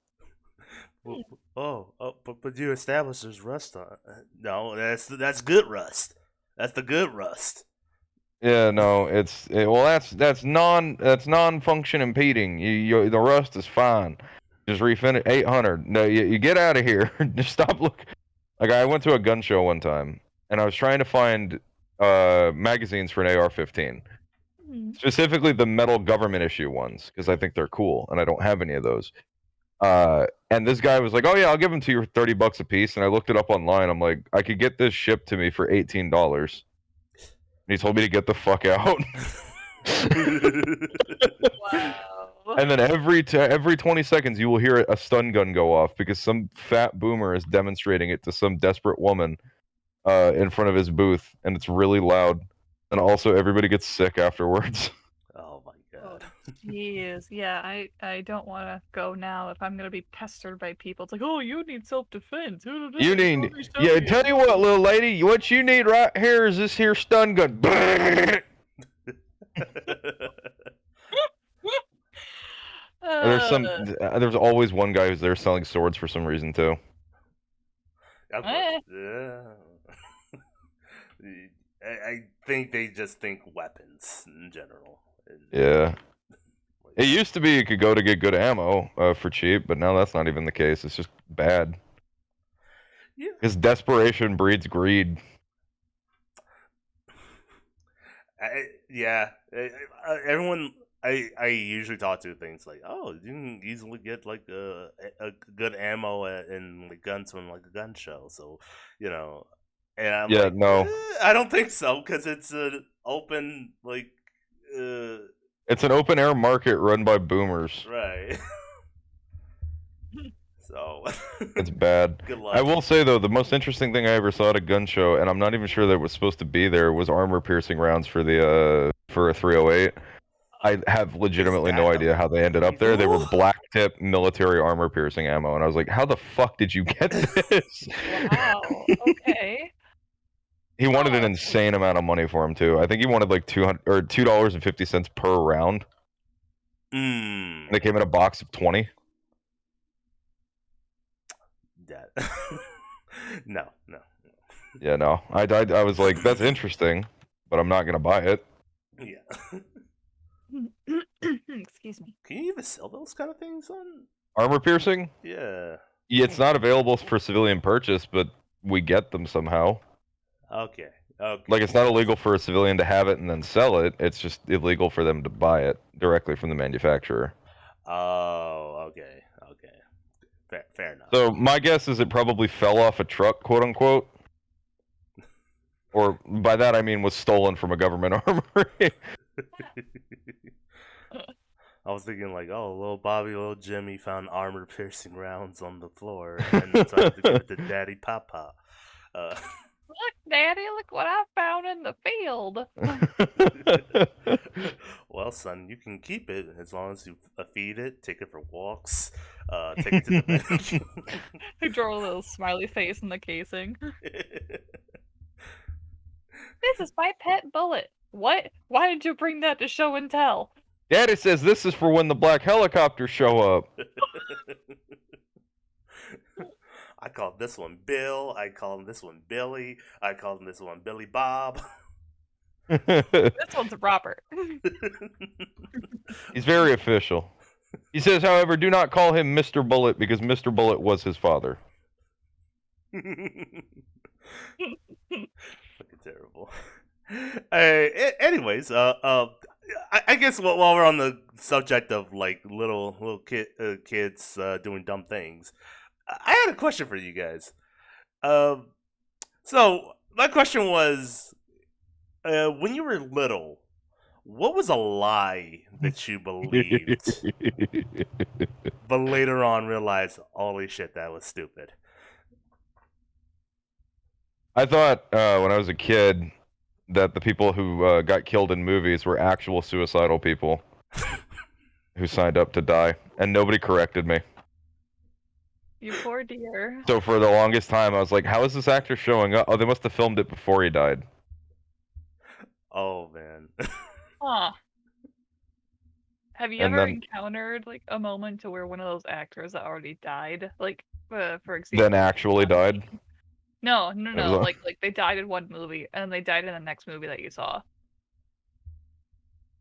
S1: Oh, but you established there's rust on it. No, that's good rust. That's the good rust.
S2: Yeah, no, that's non-function impeding. The rust is fine. Just refinish 800. No, you get out of here. Just stop looking. Like I went to a gun show one time, and I was trying to find magazines for an AR-15, specifically the metal government issue ones, because I think they're cool, and I don't have any of those. And this guy was like, "Oh yeah, I'll give them to you for $30 a piece." And I looked it up online. I'm like, I could get this shipped to me for $18. And he told me to get the fuck out.
S3: Wow.
S2: And then every 20 seconds, you will hear a stun gun go off because some fat boomer is demonstrating it to some desperate woman in front of his booth, and it's really loud. And also, everybody gets sick afterwards.
S1: Oh my god.
S3: Jeez, yeah, I don't want to go now if I'm gonna be pestered by people. It's like, oh, you need self-defense.
S2: You need, yeah. Tell you what, little lady, what you need right here is this here stun gun. There's always one guy who's there selling swords for some reason too.
S1: Yeah. think they just think weapons in general.
S2: Yeah.
S1: Like,
S2: It used to be you could go to get good ammo for cheap, but now that's not even the case. It's just bad.
S1: yeah.
S2: Because desperation breeds greed.
S1: Yeah. Everyone I usually talk to things like, oh, you can easily get like a good ammo in like guns from like a gun show. So, you know, and I'm
S2: Yeah,
S1: like,
S2: no.
S1: I don't think so because it's an open like, uh,
S2: It's an open air market run by boomers.
S1: right. So,
S2: It's bad.
S1: good
S2: I
S1: luck.
S2: will say though, the most interesting thing I ever saw at a gun show, and I'm not even sure that it was supposed to be there, was armor piercing rounds for the for a 308. I have legitimately no idea how they ended up there. They were
S1: Illegal?
S2: black tip military armor piercing ammo, and I was like, how the fuck did you get this?
S3: Wow. Okay.
S2: He wanted an
S3: Huh.
S2: insane amount of money for him too. I think he wanted like $2.50 per round.
S1: Mm.
S2: And they came in a box of 20.
S1: That. No.
S2: Yeah, no. I was like, that's interesting, but I'm not gonna buy it.
S1: Yeah.
S3: Excuse me.
S1: Can you even sell those kind of things on?
S2: Armor piercing?
S1: Yeah.
S2: Yeah, it's not available for civilian purchase, but we get them somehow.
S1: Okay. Okay.
S2: Like, it's not illegal for a civilian to have it and then sell it. It's just illegal for them to buy it directly from the manufacturer.
S1: Oh, okay. Fair enough.
S2: So my guess is it probably fell off a truck, quote unquote. Or by that I mean was stolen from a government armory.
S1: I was thinking like, oh, little Bobby, little Jimmy found armor-piercing rounds on the floor and decided to give it to Daddy Papa.
S3: Look, Daddy, look what I found in the field.
S1: Well, son, you can keep it as long as you feed it, take it for walks, take it to the bank.
S3: I draw a little smiley face in the casing. This is my pet bullet. What? Why did you bring that to show and tell?
S2: Daddy says this is for when the black helicopters show up.
S1: I call this one Bill. I call this one Billy. I call this one Billy Bob.
S3: This one's Robert.
S2: He's very official. He says, however, do not call him Mr. Bullet because Mr. Bullet was his father.
S1: Fucking terrible. Anyways, I guess while we're on the subject of like little kids doing dumb things, I had a question for you guys. So my question was, when you were little, what was a lie that you believed, but later on realized, holy shit, that was stupid?
S2: I thought when I was a kid that the people who got killed in movies were actual suicidal people who signed up to die, and nobody corrected me.
S3: You poor dear.
S2: So for the longest time, I was like, how is this actor showing up? Oh, they must have filmed it before he died.
S1: Oh man.
S3: Huh. Have you
S2: And
S3: ever
S2: then-
S3: encountered like a moment to where one of those actors that already died, like for example,
S2: Then actually died.
S3: No,
S2: was a-
S3: like they died in one movie and they died in the next movie that you saw.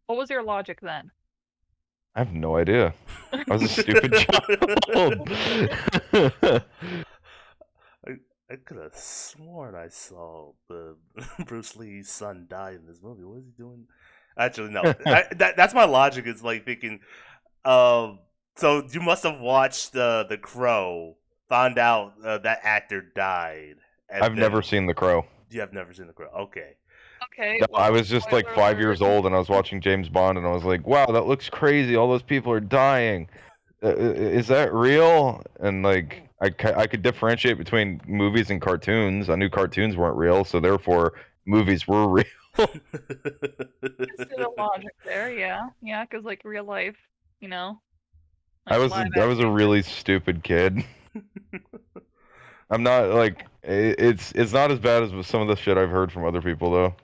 S3: What was your logic then?
S2: I have no idea. I was a stupid child.
S1: I could have sworn I saw the Bruce Lee's son die in this movie. What is he doing? Actually, no. That's my logic. Is like thinking, so you must have watched The Crow, found out that actor died. and
S2: I've never
S1: then-
S2: seen The Crow.
S1: You have never seen The Crow. Okay.
S3: Okay.
S2: No,
S3: well,
S2: I was just like
S3: spoiler
S2: 5 years
S3: alert.
S2: old and I was watching James Bond and I was like, wow, that looks crazy. All those people are dying. Is that real? And like, I could differentiate between movies and cartoons. I knew cartoons weren't real, so therefore movies were real.
S3: I can see the logic there, yeah, because like real life, you know.
S2: I was a really stupid kid. I'm not like it's not as bad as some of the shit I've heard from other people though.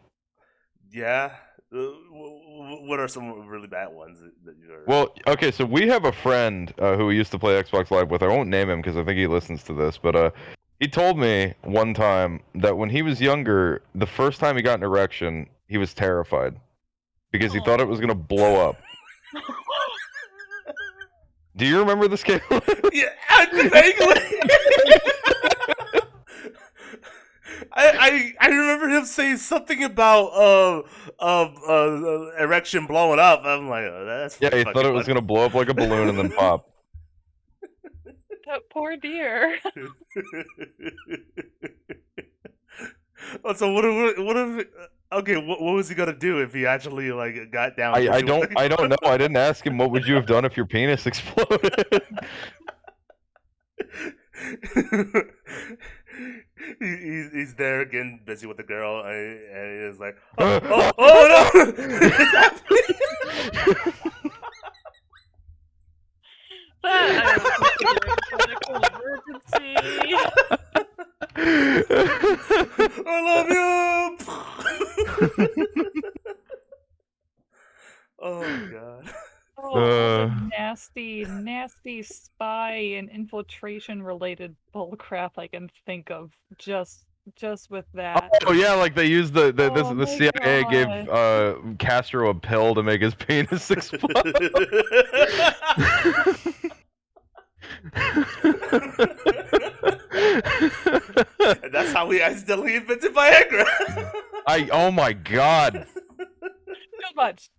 S1: Yeah. What are some really bad ones that you heard?
S2: Well, okay, so we have a friend who we used to play Xbox Live with. I won't name him because I think he listens to this, but he told me one time that when he was younger, the first time he got an erection, he was terrified because he thought it was gonna blow up. Do you remember this, Caleb?
S1: Yeah, vaguely. I remember him saying something about erection blowing up. I'm like, oh, that's
S2: Yeah, he
S1: fucking
S2: thought it was
S1: funny.
S2: gonna blow up like a balloon and then pop.
S3: That poor deer.
S1: Oh, so what if okay, what was he gonna do if he actually like got down?
S2: I don't know. I didn't ask him what would you have done if your penis exploded.
S1: He's there getting busy with the girl, and he's like, oh no, it's happening.
S3: That medical emergency.
S1: I love you. Oh god.
S3: Oh, all the nasty spy and infiltration related bullcrap I can think of just with that.
S2: Oh yeah, like they used the
S3: Oh my
S2: CIA gave
S3: God.
S2: Castro a pill to make his penis explode.
S1: And that's how we accidentally invented Viagra.
S2: Oh my god.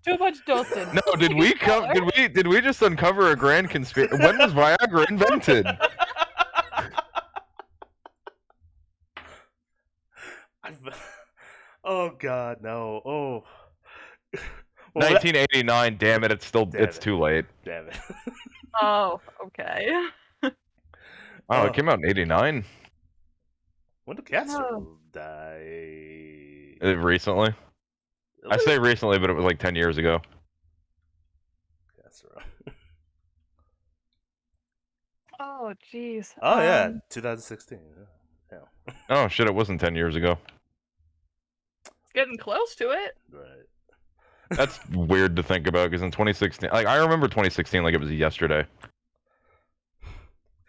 S3: Too much dosing.
S2: No, did we just uncover a grand conspiracy? When was Viagra invented?
S1: Oh god, no. Oh. Well,
S2: 1989, damn it, it's too late.
S1: Damn it.
S3: Oh, okay.
S2: Oh, it came out in 89?
S1: When did Castro die?
S2: Recently. I say recently, but it was like 10 years ago.
S1: Castro.
S3: Oh, jeez.
S1: Oh yeah, 2016. Yeah.
S2: Oh shit, it wasn't 10 years ago.
S3: It's getting close to it.
S1: Right.
S2: That's weird to think about because in 2016, like I remember 2016 like it was yesterday.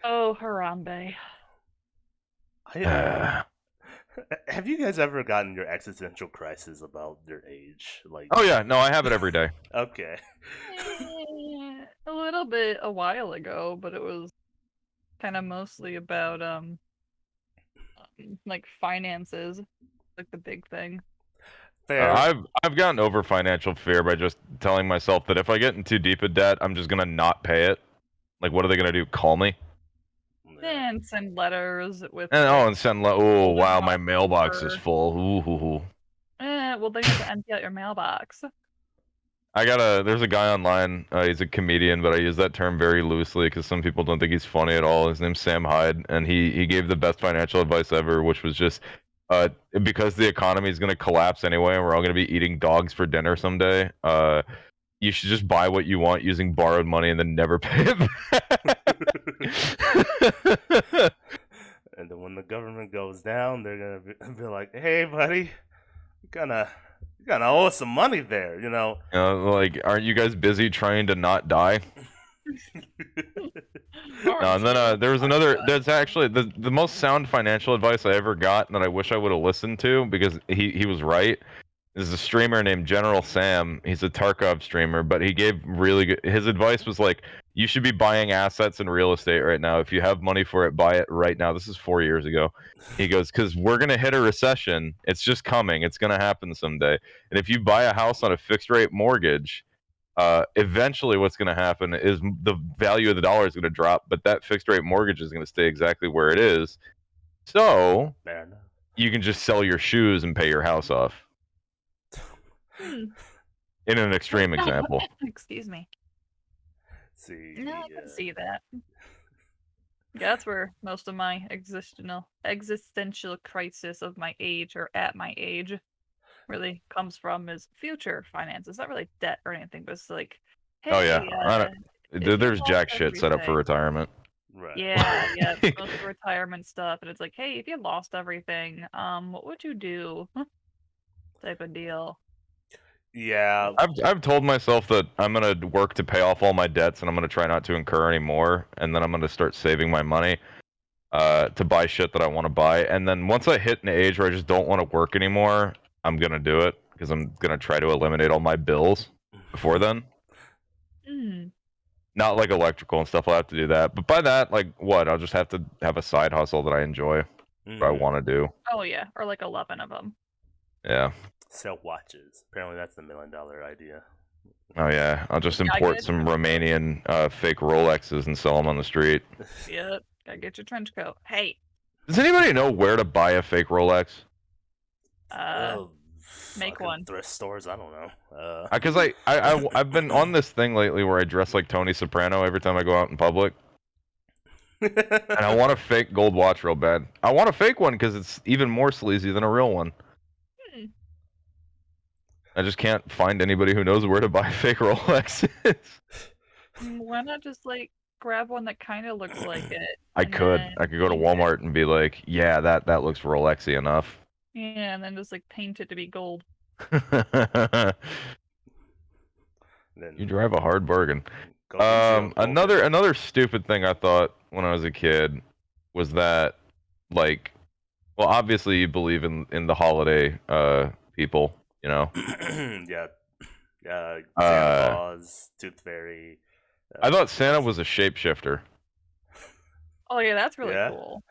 S3: Oh, Harambe.
S1: Have you guys ever gotten your existential crisis about your age? Like,
S2: Oh yeah, no, I have it every day.
S1: okay.
S3: A little bit a while ago, but it was kind of mostly about like finances, like the big thing.
S1: Fair.
S2: I've gotten over financial fear by just telling myself that if I get in too deep a debt, I'm just gonna not pay it. Like, what are they gonna do? Call me?
S3: And send letters with.
S2: And send oh
S3: Hold
S2: wow,
S3: on,
S2: my mailbox is
S3: or-
S2: full. Ooh.
S3: Well, then you have to empty out your mailbox.
S2: There's a guy online, he's a comedian, but I use that term very loosely because some people don't think he's funny at all. His name's Sam Hyde, and he gave the best financial advice ever, which was just, because the economy is going to collapse anyway, and we're all going to be eating dogs for dinner someday, you should just buy what you want using borrowed money and then never pay it back.
S1: And then when the government goes down, they're gonna be like, "Hey, buddy, you gonna owe us some money there, you know."
S2: Like, aren't you guys busy trying to not die? No, and then there was another. There's actually the most sound financial advice I ever got, and that I wish I would have listened to because he was right. There's a streamer named General Sam. He's a Tarkov streamer, but he gave really good. His advice was like, you should be buying assets in real estate right now. If you have money for it, buy it right now. This is 4 years ago. He goes, because we're gonna hit a recession. It's just coming. It's gonna happen someday. And if you buy a house on a fixed rate mortgage, eventually what's going to happen is the value of the dollar is going to drop, but that fixed rate mortgage is going to stay exactly where it is. So you can just sell your shoes and pay your house off. In an extreme example.
S3: Excuse me.
S1: See,
S3: No, I can see that. Yeah, that's where most of my existential crisis of my age or at my age really comes from is future finances. Not really debt or anything, but it's like, hey,
S2: oh yeah, there's jack shit set up for retirement.
S1: Right.
S3: Yeah, most of retirement stuff, and it's like, hey, if you lost everything, what would you do? Type of deal.
S1: Yeah.
S2: I've told myself that I'm gonna work to pay off all my debts, and I'm gonna try not to incur any more, and then I'm gonna start saving my money to buy shit that I want to buy. And then once I hit an age where I just don't want to work anymore, I'm gonna do it because I'm gonna try to eliminate all my bills before then.
S3: Mm.
S2: Not like electrical and stuff. I'll have to do that. But by that, like, what? I'll just have to have a side hustle that I enjoy, what I want to do.
S3: Oh yeah, or like 11 of them.
S2: Yeah.
S1: Sell watches. Apparently, that's the $1 million idea.
S2: Oh yeah. I'll just
S3: Yeah, I
S2: import
S3: get
S2: some Romanian fake Rolexes and sell them on the street.
S3: Yep, gotta get your trench coat. Hey,
S2: Does anybody know where to buy a fake Rolex?
S3: make
S1: Fucking
S3: one.
S1: thrift stores. I don't know.
S2: Because I've been on this thing lately where I dress like Tony Soprano every time I go out in public, and I want a fake gold watch real bad. I want a fake one because it's even more sleazy than a real one.
S3: Hmm.
S2: I just can't find anybody who knows where to buy fake Rolexes.
S3: Why not just like grab one that kind of looks like it?
S2: I
S3: and
S2: could
S3: then
S2: go to
S3: paint it?
S2: Walmart and be like, yeah, that looks Rolexy enough.
S3: Yeah, and then just like paint it to be gold.
S1: Then
S2: You drive a hard bargain.
S1: go easy on Goldfish.
S2: Another stupid thing I thought when I was a kid was that, like, well, obviously you believe in the holiday people, you know.
S1: Yeah. Santa
S2: Uh,
S1: Claus, Tooth Fairy.
S2: I thought Santa was a shapeshifter
S3: Oh yeah, that's really
S1: Yeah?
S3: cool.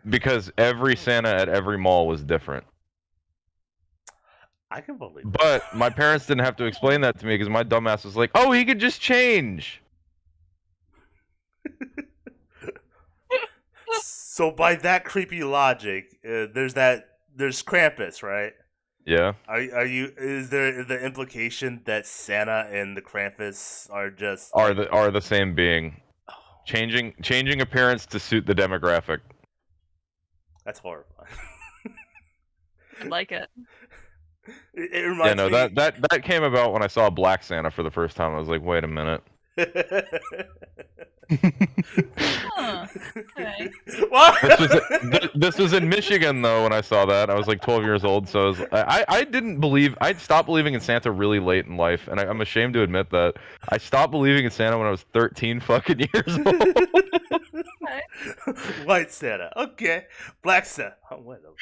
S2: because every Santa at every mall was different.
S1: I can believe that.
S2: But my parents didn't have to explain that to me because my dumbass was like, "Oh, he could just change."
S1: So by that creepy logic, there's Krampus, right?
S2: Yeah.
S1: Is there the implication that Santa and the Krampus are just
S2: Are the same being, changing appearance to suit the demographic.
S1: That's horrifying.
S3: I like it.
S1: It reminds
S2: Yeah, no,
S1: me.
S2: that came about when I saw Black Santa for the first time. I was like, wait a minute.
S3: Huh. Okay.
S1: What?
S2: This was in Michigan though when I saw that. I was like 12 years old, so I didn't believe. I stopped believing in Santa really late in life, and I'm ashamed to admit that. I stopped believing in Santa when I was 13 fucking years old.
S3: Okay.
S1: White Santa, okay. Black Santa, oh, whatever.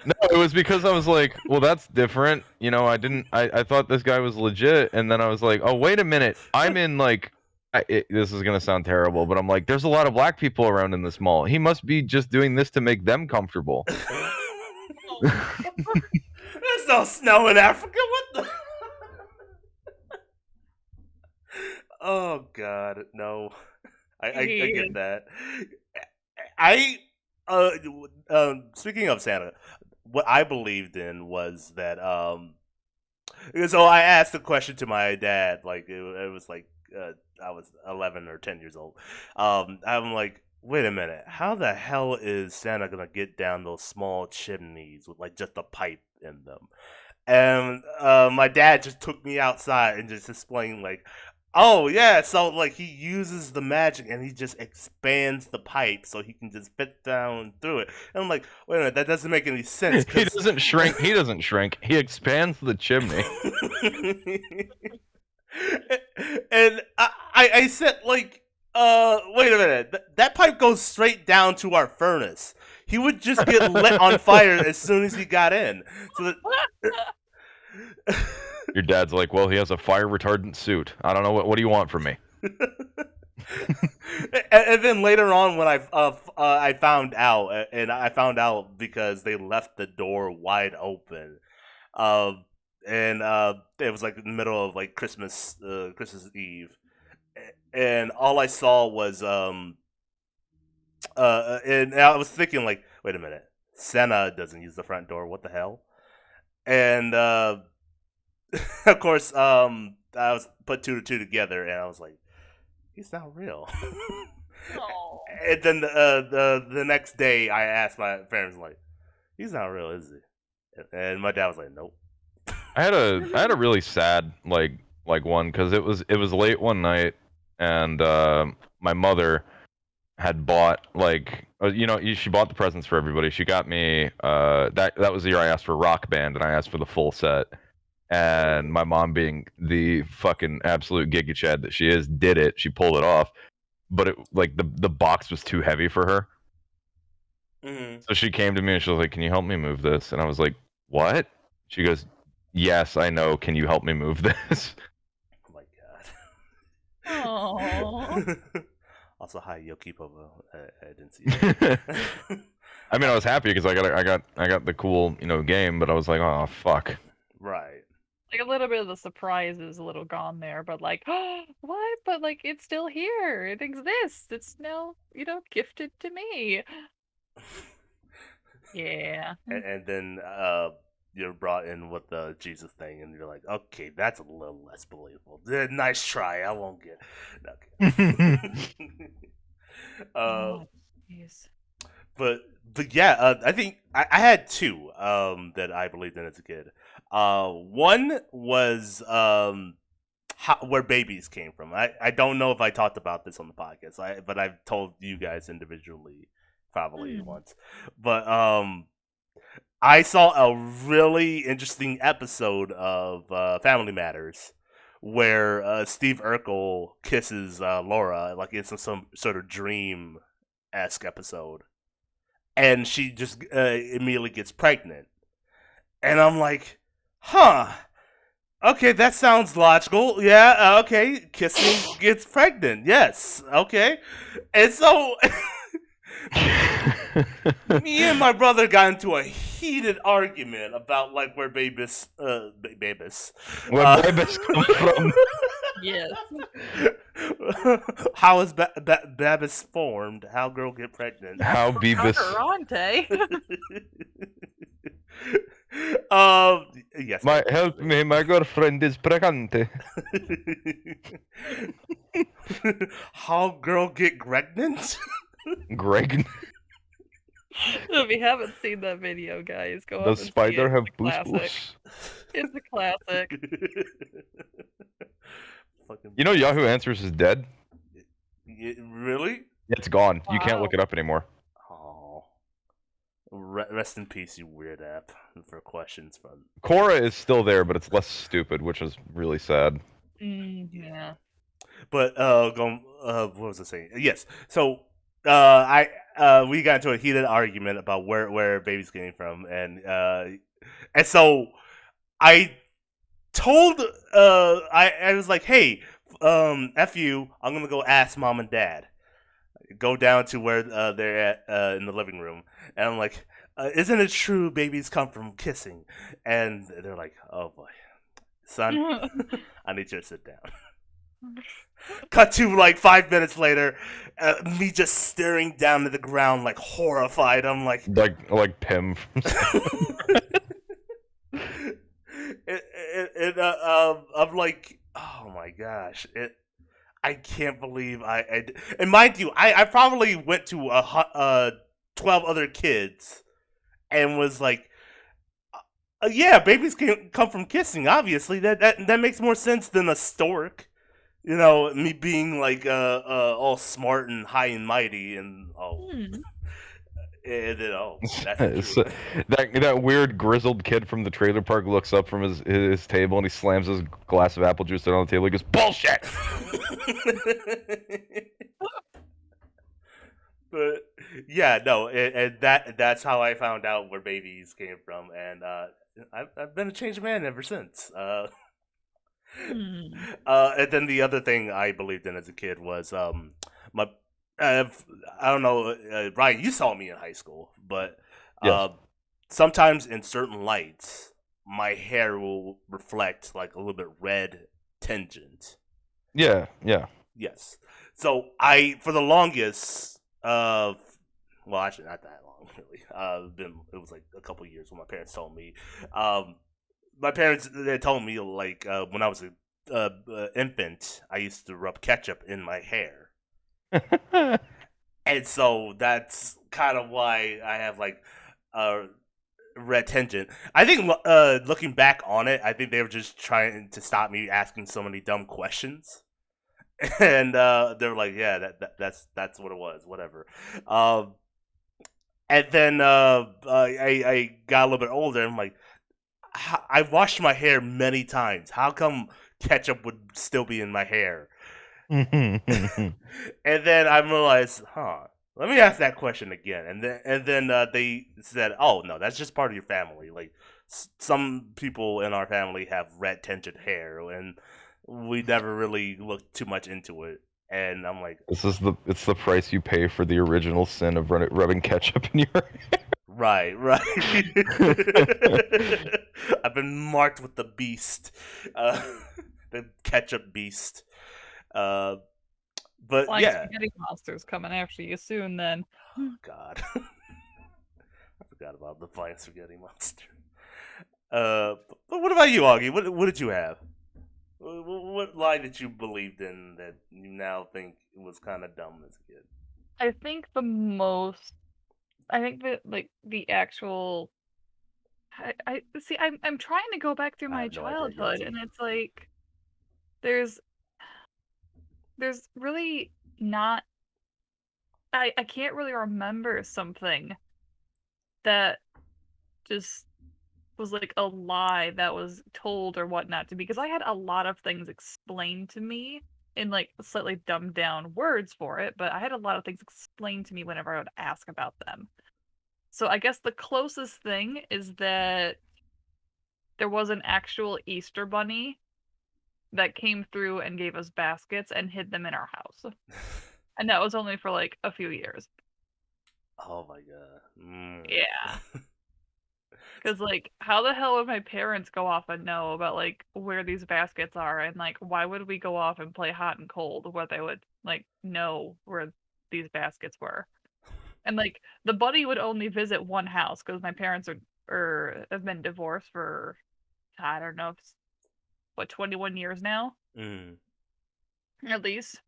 S2: No, it was because I was like, well, that's different. You know, I thought this guy was legit, and then I was like, oh, wait a minute. I'm in like, this is gonna sound terrible, but I'm like, there's a lot of black people around in this mall. He must be just doing this to make them comfortable.
S1: There's no snow in Africa. What the? Oh God, no. I get that. Speaking of Santa, what I believed in was that so I asked the question to my dad, like it was like I was 11 or 10 years old. I'm like, wait a minute, how the hell is Santa gonna get down those small chimneys with like just a pipe in them? And my dad just took me outside and just explained like, oh yeah, so like he uses the magic and he just expands the pipe so he can just fit down through it. And I'm like, wait a minute, that doesn't make any sense.
S2: He doesn't shrink. He doesn't shrink. He expands the chimney.
S1: And I said like, wait a minute, that pipe goes straight down to our furnace. He would just get lit on fire as soon as he got in. So that.
S2: Your dad's like, well, he has a fire retardant suit. I don't know what do you want from me?
S1: And then later on, when I found out, and I found out because they left the door wide open, and it was like in the middle of like Christmas Eve, and all I saw was and I was thinking like, wait a minute, Santa doesn't use the front door. What the hell? And of course, I was put two to two together, and I was like, he's not real.
S3: Oh.
S1: And then the next day, I asked my parents, like, he's not real, is he? And my dad was like, nope.
S2: I had a really sad like one because it was late one night, and my mother had bought like she bought the presents for everybody. She got me that was the year I asked for Rock Band, and I asked for the full set. And my mom, being the fucking absolute giga chad that she is, did it. She pulled it off, but it like the box was too heavy for her.
S1: Mhm.
S2: So she came to me and she was like, "Can you help me move this?" And I was like, "What?" She goes, "Yes, I know. Can you help me move this?"
S1: Oh my
S3: Oh.
S1: god. Also, hi, Yokipova. I didn't see that.
S2: I mean, I was happy because I got the cool, game, but I was like, "Oh, fuck."
S1: Right.
S3: Like, a little bit of the surprise is a little gone there, but like, what? But like, it's still here. It exists. It's now, gifted to me. Yeah.
S1: And then you're brought in with the Jesus thing, and you're like, okay, that's a little less believable. Nice try. I won't get. Okay. uh,
S3: Oh, jeez.
S1: but yeah, I think I had two that I believed in as a kid. One was where babies came from. I don't know if I talked about this on the podcast, but I've told you guys individually probably
S3: Hmm.
S1: once. But I saw a really interesting episode of Family Matters where Steve Urkel kisses Laura, like it's some sort of dream esque episode, and she just immediately gets pregnant, and I'm like, huh. Okay, that sounds logical. Yeah, okay. Kissing gets pregnant. Yes. Okay. And so me and my brother got into a heated argument about like where Babis,
S2: Where
S1: uh,
S2: babies come from?
S3: Yes.
S1: how is Babis formed? How girl get pregnant?
S2: How Beavis?
S3: Cacarante.
S1: Yes.
S2: My help me, my girlfriend is pregnant.
S1: How girl get pregnant?
S2: Greg,
S3: If you haven't seen that video, guys, go up
S2: does
S3: and see
S2: spider
S3: it.
S2: have
S3: It's a
S2: boost
S3: classic.
S2: boost?
S3: It's a classic.
S1: Fucking
S2: You know Yahoo Answers is dead?
S1: really?
S2: It's gone. You can't look
S3: Wow.
S2: it up anymore.
S1: Oh, rest in peace, you weird app for questions from.
S2: Quora is still there, but it's less stupid, which is really sad.
S3: Yeah.
S1: But going, what was I saying? Yes. So we got into a heated argument about where baby's getting from, and so I told I was like, hey, f you, I'm gonna go ask mom and dad. Go down to where they're at in the living room, and I'm like, isn't it true babies come from kissing? And they're like, oh boy, son, I need you to sit down. Cut to like 5 minutes later, me just staring down to the ground like horrified. I'm like,
S2: Like Pim.
S1: I'm like, oh my gosh, I can't believe and mind you, I probably went to 12 other kids and was like, yeah, babies can come from kissing. Obviously, that makes more sense than a stork. You know, me being like all smart and high and mighty, and and then that's the
S2: So,
S1: truth.
S2: that weird grizzled kid from the trailer park looks up from his table and he slams his glass of apple juice down on the table. He goes, "Bullshit!"
S1: But yeah, no, and that's how I found out where babies came from, and I've been a changed man ever since. And then the other thing I believed in as a kid was my I don't know, Ryan, you saw me in high school, but
S2: Yes.
S1: sometimes in certain lights, my hair will reflect like a little bit red tangent.
S2: Yeah.
S1: Yes. So for the longest, well, actually not that long, really. It was like a couple years when my parents told me. My parents they told me like when I was a infant, I used to rub ketchup in my hair, and so that's kind of why I have like a red tangent. I think looking back on it, I think they were just trying to stop me asking so many dumb questions. And they were like, "Yeah, that's what it was, whatever." Um, and then I got a little bit older. And I'm like, I washed my hair many times. How come ketchup would still be in my hair? And then I realized, huh? let me ask that question again, and then they said, "Oh no, that's just part of your family. Like some people in our family have red tinted hair, and we never really looked too much into it." And I'm like,
S2: It's the price you pay for the original sin of rubbing ketchup in your.
S1: right, right. I've been marked with the beast, uh, the ketchup beast. Uh, but
S3: Flying
S1: yeah,
S3: spaghetti monsters coming after you soon. Then
S1: God, I forgot about the flying spaghetti monster. But what about you, Augie? What did you have? What lie did you believed in that you now think was kind of dumb as a kid?
S3: I think the most. I think that like the actual. I see. I'm trying to go back through
S1: I
S3: my
S1: have no idea,
S3: childhood,
S1: Yoki.
S3: and it's like there's really not. I can't really remember something that just was like a lie that was told or whatnot to me because I had a lot of things explained to me in like slightly dumbed down words for it, but I had a lot of things explained to me whenever I would ask about them. So I guess the closest thing is that there was an actual Easter bunny that came through and gave us baskets and hid them in our house. And that was only for like a few years.
S1: Oh my god.
S3: Yeah. Because, like, how the hell would my parents go off and know about, like, where these baskets are? And, like, why would we go off and play hot and cold where they would, like, know where these baskets were? And, like, the buddy would only visit one house because my parents have been divorced for, I don't know, 21 years now,
S1: Mm.
S3: at least.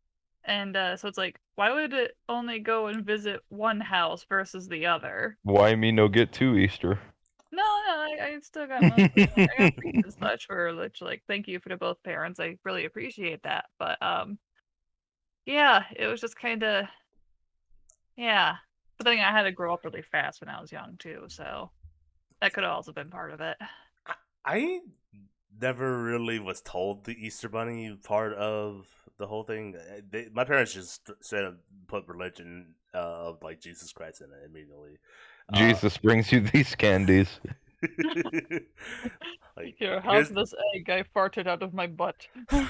S3: And so it's like, why would it only go and visit one house versus the other?
S2: Why me no get two Easter?
S3: No, I still got most of it. I got treats and such for which, like, thank you for to both parents. I really appreciate that. But yeah, it was just kind of yeah. But then I had to grow up really fast when I was young too, so that could have also been part of it.
S1: I never really was told the Easter Bunny part of the whole thing. My parents just straight up put religion of like Jesus Christ in it immediately.
S2: Jesus brings you these candies.
S1: Like
S3: Here,
S1: here's
S3: have this egg I farted out of my butt.
S2: Get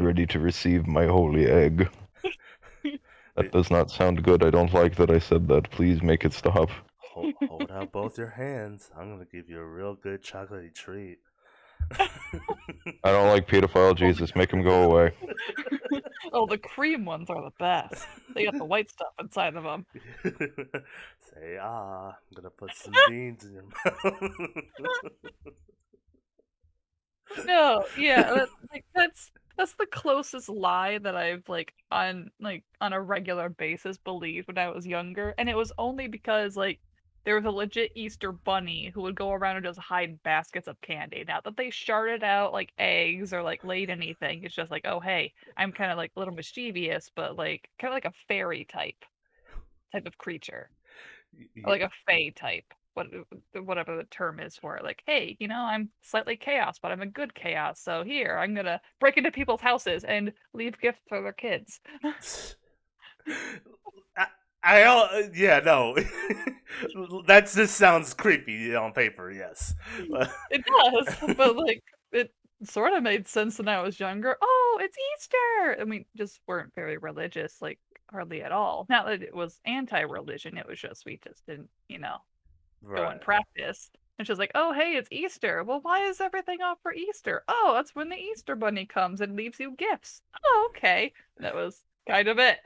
S2: ready to receive my holy egg. That does not sound good. I don't like that I said that. Please make it stop.
S1: hold out both your hands. I'm gonna give you a real good chocolatey treat.
S2: I don't like pedophile Jesus. Make him go away.
S3: Oh, the cream ones are the best. They got the white stuff inside of them.
S1: Say I'm gonna put some beans in your mouth.
S3: No, yeah, that's the closest lie that I've like on a regular basis believed when I was younger, and it was only because like there was a legit Easter bunny who would go around and just hide baskets of candy. Not that they sharded out like eggs or like laid anything. It's just like, oh hey, I'm kind of like a little mischievous, but like kind of like a fairy type of creature. Or like a fae type, whatever the term is for it. Like, hey, I'm slightly chaos, but I'm a good chaos. So here, I'm gonna break into people's houses and leave gifts for their kids.
S1: Yeah, no. That just sounds creepy on paper, yes.
S3: It does, but like it sort of made sense when I was younger. Oh, it's Easter. I mean, just weren't very religious, like hardly at all. Not that it was anti-religion. It was just we just didn't, go and
S1: Right.
S3: practice. And she's like, "Oh, hey, it's Easter. Well, why is everything off for Easter? Oh, that's when the Easter bunny comes and leaves you gifts. Oh, okay." That was kind of it.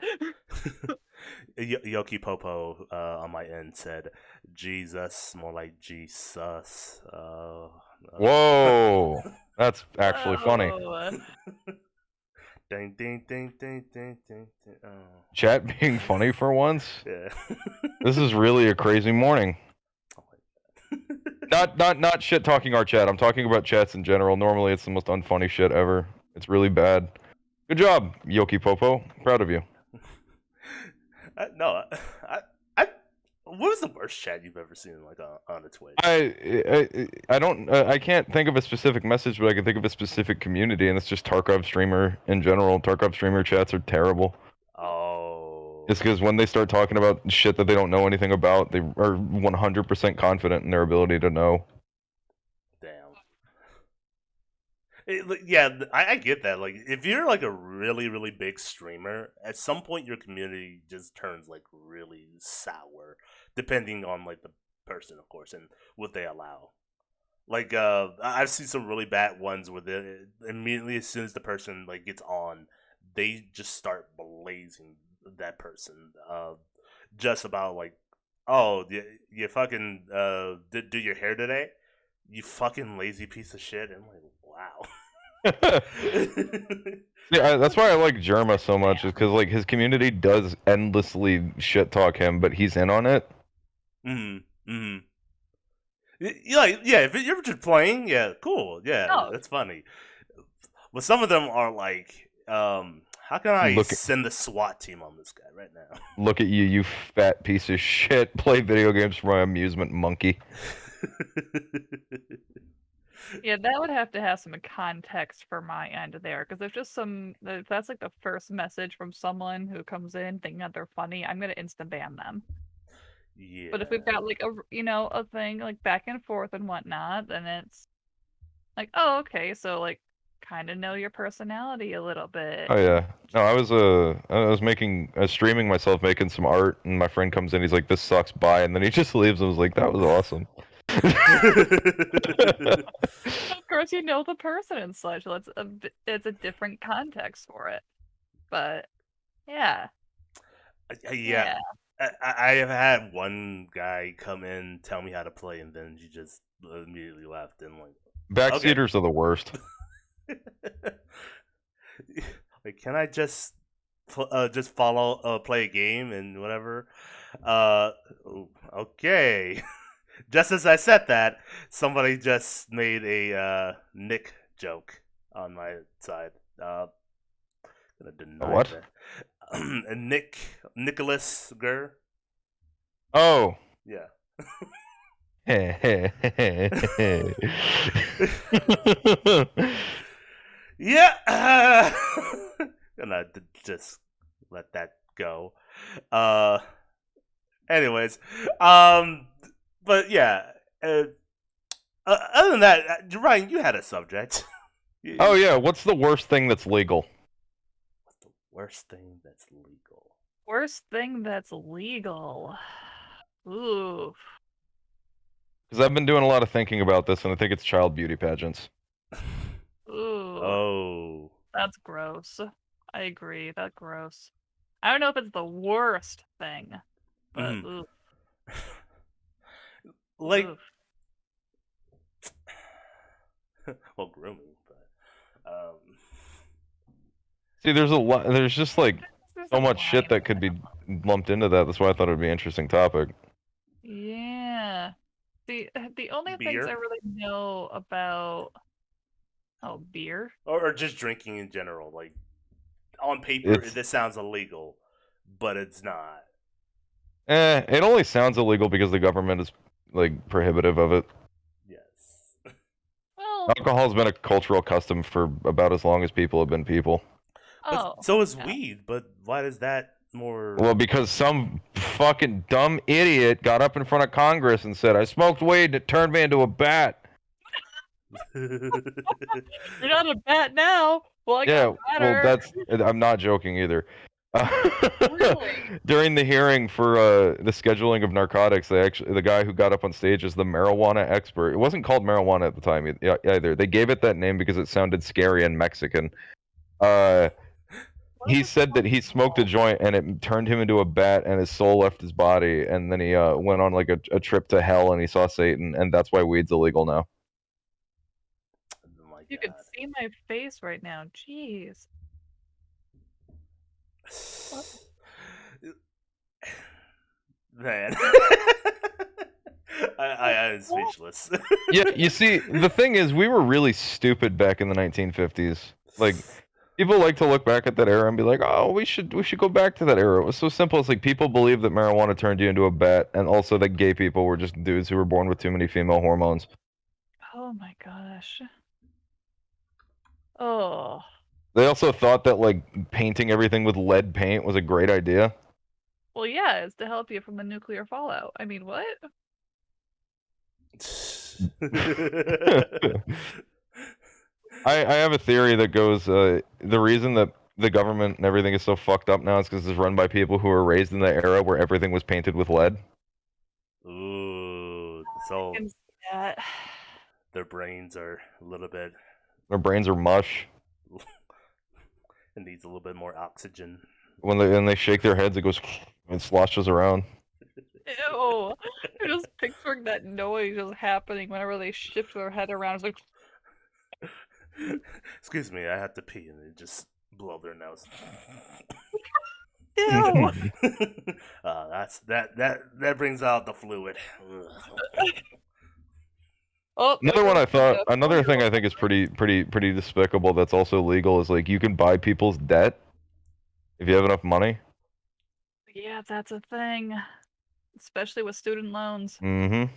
S1: Yoki Popo on my end said, Jesus, more like Jesus.
S2: Whoa, that's actually funny.
S3: Oh,
S1: Ding, ding, ding, ding, ding, ding, ding. Oh.
S2: Chat being funny for once.
S1: Yeah.
S2: This is really a crazy morning.
S1: Oh my God.
S2: Not shit talking our chat. I'm talking about chats in general. Normally, it's the most unfunny shit ever. It's really bad. Good job, Yoki Popo. Proud of you.
S1: No, what was the worst chat you've ever seen like on a Twitch?
S2: I don't I can't think of a specific message, but I can think of a specific community, and it's just Tarkov streamer in general. Tarkov streamer chats are terrible.
S1: Oh.
S2: It's because when they start talking about shit that they don't know anything about, they are 100% confident in their ability to know.
S1: Damn. Yeah, I get that. Like, if you're like a really, really big streamer, at some point your community just turns like really sour, depending on like the person, of course, and what they allow. Like, I've seen some really bad ones where they immediately as soon as the person like gets on, they just start blazing that person. Just about like, oh, you fucking did do your hair today? You fucking lazy piece of shit. And I'm like, wow.
S2: Yeah, that's why I like Jerma so much, is because like his community does endlessly shit talk him, but he's in on it.
S1: Mm-hmm. Yeah, if you're just playing, yeah, cool, yeah,
S3: Oh,
S1: that's funny. But some of them are like, how can I
S2: Look,
S1: send the SWAT team on this guy right now?
S2: look at you, you fat piece of shit. Play video games for my amusement, monkey.
S3: yeah, that would have to have some context for my end there, because if that's like the first message from someone who comes in thinking that they're funny, I'm gonna instant ban them.
S1: Yeah.
S3: But if we've got like a thing like back and forth and whatnot, then it's like, oh, okay, so like kind of know your personality a little bit.
S2: Oh yeah. No, I was streaming myself making some art, and my friend comes in. He's like, "This sucks, bye," and then he just leaves. I was like, "That was awesome."
S3: Of course, you know the person and such. So it's a different context for it. But yeah,
S1: Yeah. I have had one guy come in, tell me how to play, and then he just immediately left. And like, okay.
S2: Backseaters are the worst.
S1: Like, can I just follow play a game and whatever? Okay. Just as I said that, somebody just made a Nick joke on my side. Gonna deny
S2: What?
S1: that. A Nicholas Gurr.
S2: Oh.
S1: Yeah. Yeah. Gonna just let that go. Uh. Anyways, but yeah. Other than that, Ryan, you had a subject.
S2: Oh yeah, what's the worst thing that's legal?
S1: What's the worst thing that's legal?
S3: worst thing that's legal. Ooh.
S2: Because I've been doing a lot of thinking about this, and I think it's child beauty pageants.
S3: Ooh.
S1: Oh.
S3: That's gross. I agree. That's gross. I don't know if it's the worst thing, but ooh.
S1: Like,
S3: oof.
S1: well, grooming, but
S2: See, there's a lot. There's just like
S3: There's
S2: so
S3: a
S2: much shit
S3: line
S2: that could be lumped into that. That's why I thought it'd be an interesting topic.
S3: Yeah. The only things
S1: beer
S3: I really know about beer.
S1: or just drinking in general. Like, on paper,
S2: It's
S1: this sounds illegal, but it's not.
S2: it only sounds illegal because the government is like prohibitive of it.
S1: Yes.
S3: Well,
S2: Alcohol's been a cultural custom for about as long as people have been people.
S1: But so is
S3: yeah.
S1: weed. But why does that more?
S2: Well, because some fucking dumb idiot got up in front of Congress and said, "I smoked weed and it turned me into a bat."
S3: You're not a bat now. Well, I
S2: Yeah,
S3: got
S2: well,
S3: better.
S2: I'm not joking either.
S3: Really?
S2: During the hearing for the scheduling of narcotics, the guy who got up on stage is the marijuana expert. It wasn't called marijuana at the time either. They gave it that name because it sounded scary and Mexican. He said that he smoked a joint and it turned him into a bat and his soul left his body, and then he went on like a trip to hell and he saw Satan, and that's why weed's illegal now.
S1: Oh my
S3: You
S1: God.
S3: could see my face right now. Jeez.
S1: Man. I'm speechless.
S2: Yeah, you see, the thing is, we were really stupid back in the 1950s. Like, people like to look back at that era and be like, "Oh, we should go back to that era." It was so simple. It's like people believed that marijuana turned you into a bat, and also that gay people were just dudes who were born with too many female hormones.
S3: Oh my gosh. Oh.
S2: They also thought that like painting everything with lead paint was a great idea.
S3: Well, yeah, it's to help you from the nuclear fallout. I mean, what?
S2: I have a theory that goes, the reason that the government and everything is so fucked up now is because it's run by people who were raised in the era where everything was painted with lead.
S1: Ooh,
S3: I
S1: so
S3: can see that.
S1: their brains are a little bit.
S2: Their brains are mush.
S1: It needs a little bit more oxygen.
S2: When they shake their heads, it goes and sloshes around.
S3: Ew. I'm just picturing that noise just happening whenever they shift their head around. It's like,
S1: Excuse me, I have to pee, and they just blow their nose.
S3: ew.
S1: That brings out the fluid.
S3: Oh, there
S2: Another one
S3: goes
S2: I thought,
S3: the
S2: another thing I
S3: 4-year-old.
S2: think is pretty despicable that's also legal is like you can buy people's debt if you have enough money.
S3: Yeah, that's a thing. Especially with student loans.
S2: Mm-hmm.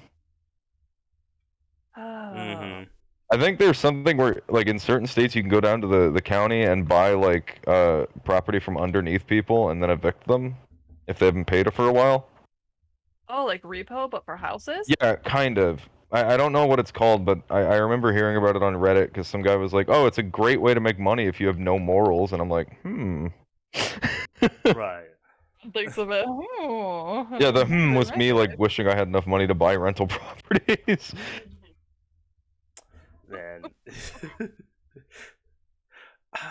S3: Oh.
S1: Mm-hmm.
S2: I think there's something where, like, in certain states, you can go down to the county and buy like property from underneath people and then evict them if they haven't paid it for a while.
S3: Oh, like repo, but for houses?
S2: Yeah, kind of. I don't know what it's called, but I remember hearing about it on Reddit because some guy was like, "Oh, it's a great way to make money if you have no morals," and I'm like,
S1: Right.
S3: Thinks of it. Oh,
S2: Yeah, the
S3: never
S2: was me
S3: remember
S2: like wishing I had enough money to buy rental properties.
S1: Man.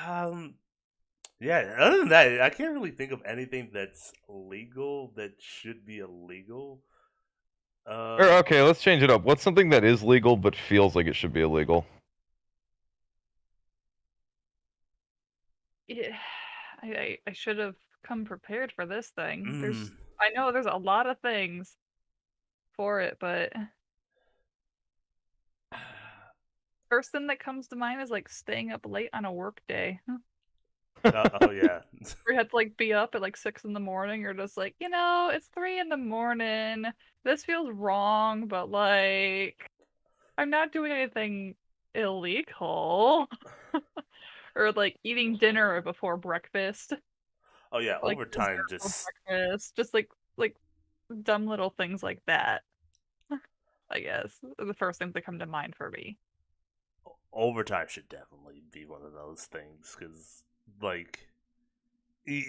S1: um. Yeah. Other than that, I can't really think of anything that's legal that should be illegal.
S2: Or okay, let's change it up. What's something that is legal but feels like it should be illegal?
S3: Yeah, I should have come prepared for this thing.
S1: Mm,
S3: I know there's a lot of things for it, but first thing that comes to mind is like staying up late on a work day.
S1: oh yeah.
S3: We had to like be up at like 6 in the morning. You're just like, it's 3 in the morning. This feels wrong, but like I'm not doing anything illegal. Or like eating dinner before breakfast.
S1: Oh yeah.
S3: Like dessert
S1: Overtime
S3: for
S1: just.
S3: breakfast. Just like dumb little things like that. I guess are the first things that come to mind for me.
S1: Overtime should definitely be one of those things because, like,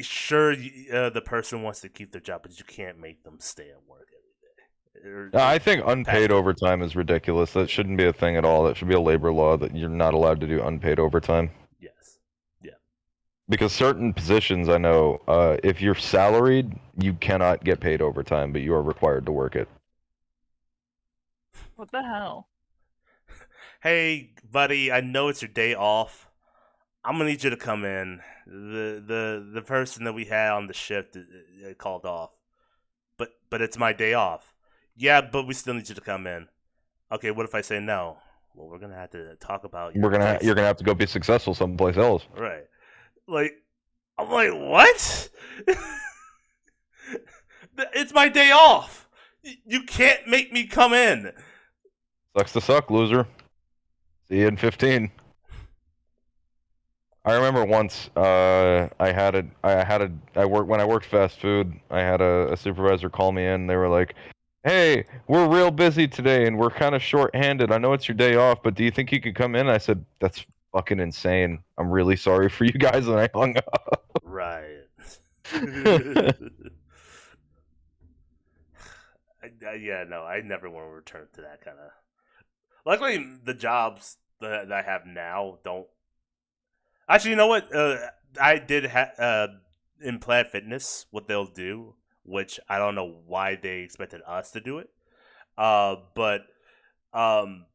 S1: sure, the person wants to keep their job, but you can't make them stay at work every day.
S2: I think
S1: Past
S2: unpaid
S1: the-
S2: overtime is ridiculous. That shouldn't be a thing at all. That should be a labor law that you're not allowed to do unpaid overtime.
S1: Yes. Yeah.
S2: Because certain positions, I know, if you're salaried, you cannot get paid overtime, but you are required to work it.
S3: What the hell?
S1: Hey, buddy, I know it's your day off. I'm gonna need you to come in. The person that we had on the shift called off, but it's my day off. Yeah, but we still need you to come in. Okay, what if I say no? Well, we're gonna have to talk about your
S2: You're gonna have to go be successful someplace else.
S1: right. Like, I'm like, what? It's my day off. You can't make me come in.
S2: Sucks to suck, loser. See you in 15. I remember once when I worked fast food. I had a supervisor call me in. They were like, "Hey, we're real busy today, and we're kind of short-handed. I know it's your day off, but do you think you could come in?" I said, "That's fucking insane. I'm really sorry for you guys," and I hung up.
S1: Right. Yeah, no, I never want to return to that kind of. Luckily, the jobs that I have now don't. Actually, you know what? I did in Planet Fitness what they'll do, which I don't know why they expected us to do it. But um,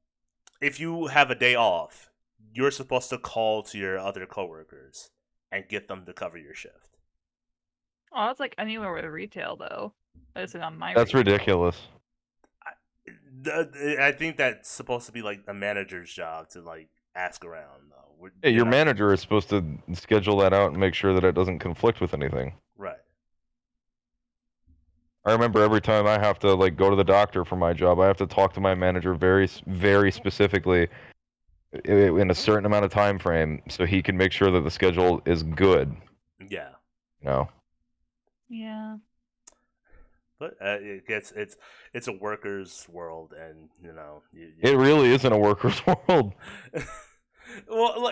S1: if you have a day off, you're supposed to call to your other coworkers and get them to cover your shift.
S3: Oh, it's like anywhere with retail though. It's on my
S2: That's
S3: retail.
S2: ridiculous.
S1: I think that's supposed to be like a manager's job to like ask around though.
S2: Yeah,
S1: You're
S2: your
S1: not-
S2: manager is supposed to schedule that out and make sure that it doesn't conflict with anything.
S1: right.
S2: I remember every time I have to like go to the doctor for my job, I have to talk to my manager very specifically in a certain amount of time frame so he can make sure that the schedule is good.
S1: Yeah.
S2: You know.
S3: Yeah.
S1: But it's a worker's world, and
S2: It really isn't a worker's world.
S1: well,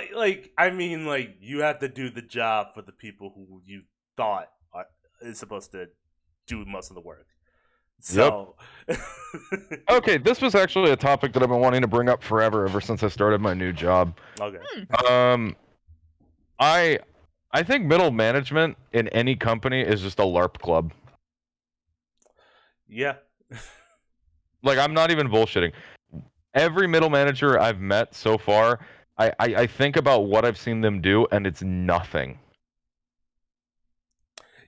S1: I mean, like you have to do the job for the people who you thought is supposed to do most of the work. So,
S2: Okay, this was actually a topic that I've been wanting to bring up forever, ever since I started my new job.
S1: okay,
S2: I think middle management in any company is just a LARP club.
S1: yeah,
S2: Like, I'm not even bullshitting. Every middle manager I've met so far, I think about what I've seen them do, and it's nothing.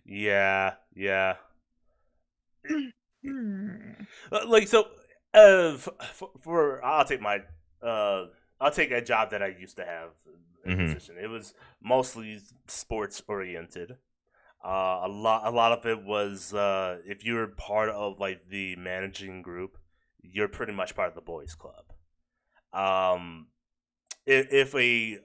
S1: yeah.
S3: Hmm.
S1: Like so, for I'll take a job that I used to have in position. It was mostly sports oriented. A lot of it was if you're part of like the managing group, you're pretty much part of the boys club. Um, if a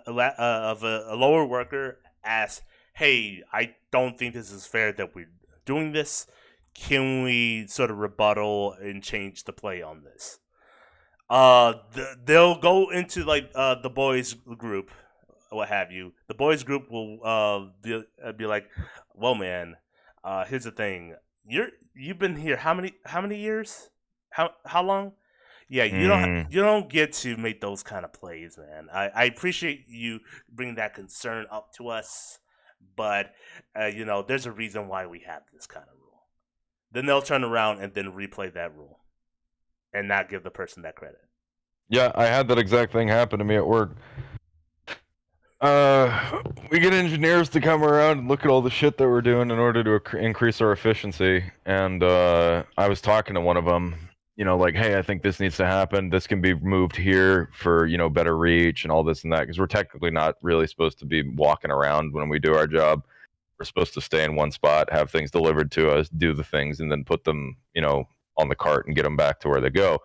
S1: lower worker asks, "Hey, I don't think this is fair that we're doing this. Can we sort of rebuttal and change the play on this?" They'll go into like the boys group, what have you. The boys group will be like, "Well, man, here's the thing. You've been here how many years? How long? Yeah, you don't get to make those kind of plays, man. I appreciate you bringing that concern up to us, but there's a reason why we have this kind of rule." Then they'll turn around and then replay that rule, and not give the person that credit.
S2: Yeah, I had that exact thing happen to me at work. We get engineers to come around and look at all the shit that we're doing in order to increase our efficiency. And I was talking to one of them, like, hey, I think this needs to happen. This can be moved here for, better reach and all this and that. Because we're technically not really supposed to be walking around when we do our job. We're supposed to stay in one spot, have things delivered to us, do the things, and then put them, on the cart and get them back to where they go.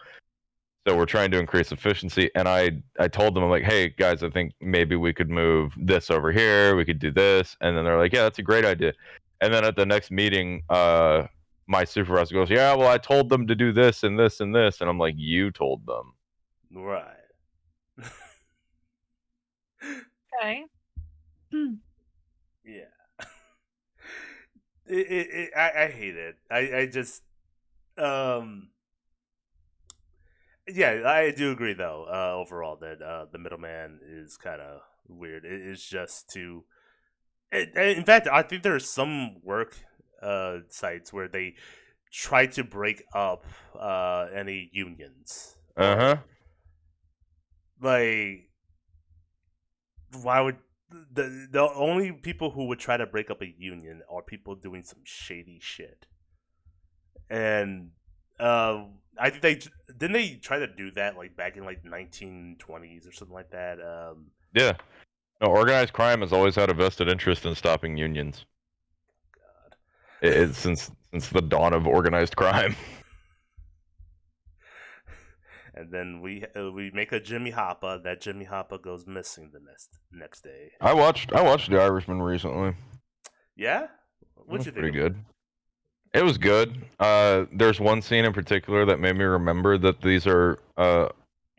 S2: So we're trying to increase efficiency, and I told them, I'm like, hey guys, I think maybe we could move this over here. We could do this, and then they're like, yeah, that's a great idea. And then at the next meeting, my supervisor goes, yeah, well, I told them to do this and this and this, and I'm like, you told them,
S1: right?
S3: Okay.
S1: Yeah. I hate it. I just yeah, I do agree though. Overall, that the middleman is kind of weird. It's just to. In fact, I think there are some work sites where they try to break up any unions. Like, why would the only people who would try to break up a union are people doing some shady shit, and I think they try to do that like back in like 1920s or something like that.
S2: Yeah. No, organized crime has always had a vested interest in stopping unions.
S1: God.
S2: It's since the dawn of organized crime.
S1: And then we make a Jimmy Hoppa. That Jimmy Hoppa goes missing the next day.
S2: I watched The Irishman recently.
S1: Yeah, what'd you think?
S2: Pretty good. It was good. There's one scene in particular that made me remember that these are